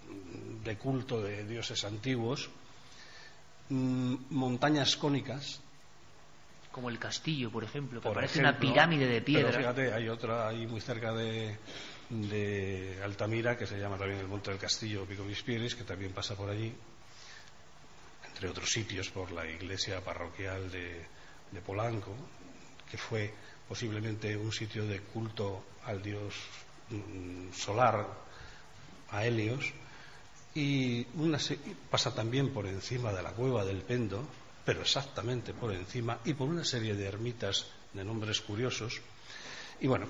de culto de dioses antiguos, montañas cónicas. Como el castillo, por ejemplo, que parece una pirámide de piedra. Pero fíjate, hay otra ahí muy cerca de Altamira, que se llama también el Monte del Castillo, Pico Mispieres, que también pasa por allí, entre otros sitios, por la iglesia parroquial de Polanco, que fue posiblemente un sitio de culto al dios solar, a Helios, y pasa también por encima de la cueva del Pendo, pero exactamente por encima, y por una serie de ermitas de nombres curiosos. Y bueno,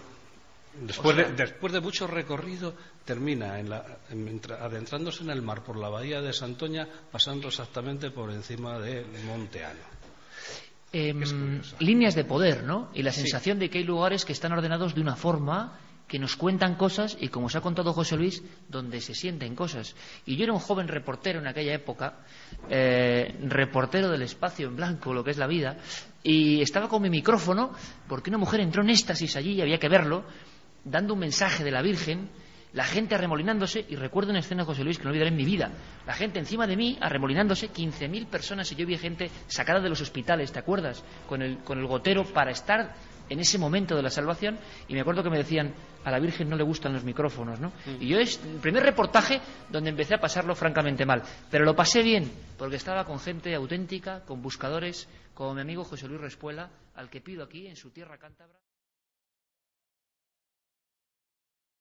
después de mucho recorrido, termina adentrándose en el mar por la bahía de Santoña, pasando exactamente por encima del Monte Ano. Líneas de poder, ¿no? Y la sensación de que hay lugares que están ordenados de una forma, que nos cuentan cosas, y como os ha contado José Luis, donde se sienten cosas. Y yo era un joven reportero en aquella época, reportero del espacio en blanco, lo que es la vida, y estaba con mi micrófono porque una mujer entró en éxtasis allí y había que verlo, dando un mensaje de la Virgen, la gente arremolinándose, y recuerdo una escena, José Luis, que no olvidaré en mi vida, la gente encima de mí arremolinándose, 15.000 personas, y yo vi gente sacada de los hospitales, ¿te acuerdas? Con el gotero para estar en ese momento de la salvación, y me acuerdo que me decían, a la Virgen no le gustan los micrófonos, ¿no? Y yo es el primer reportaje donde empecé a pasarlo francamente mal, pero lo pasé bien, porque estaba con gente auténtica, con buscadores, como mi amigo José Luis Respuela, al que pido aquí, en su tierra cántabra.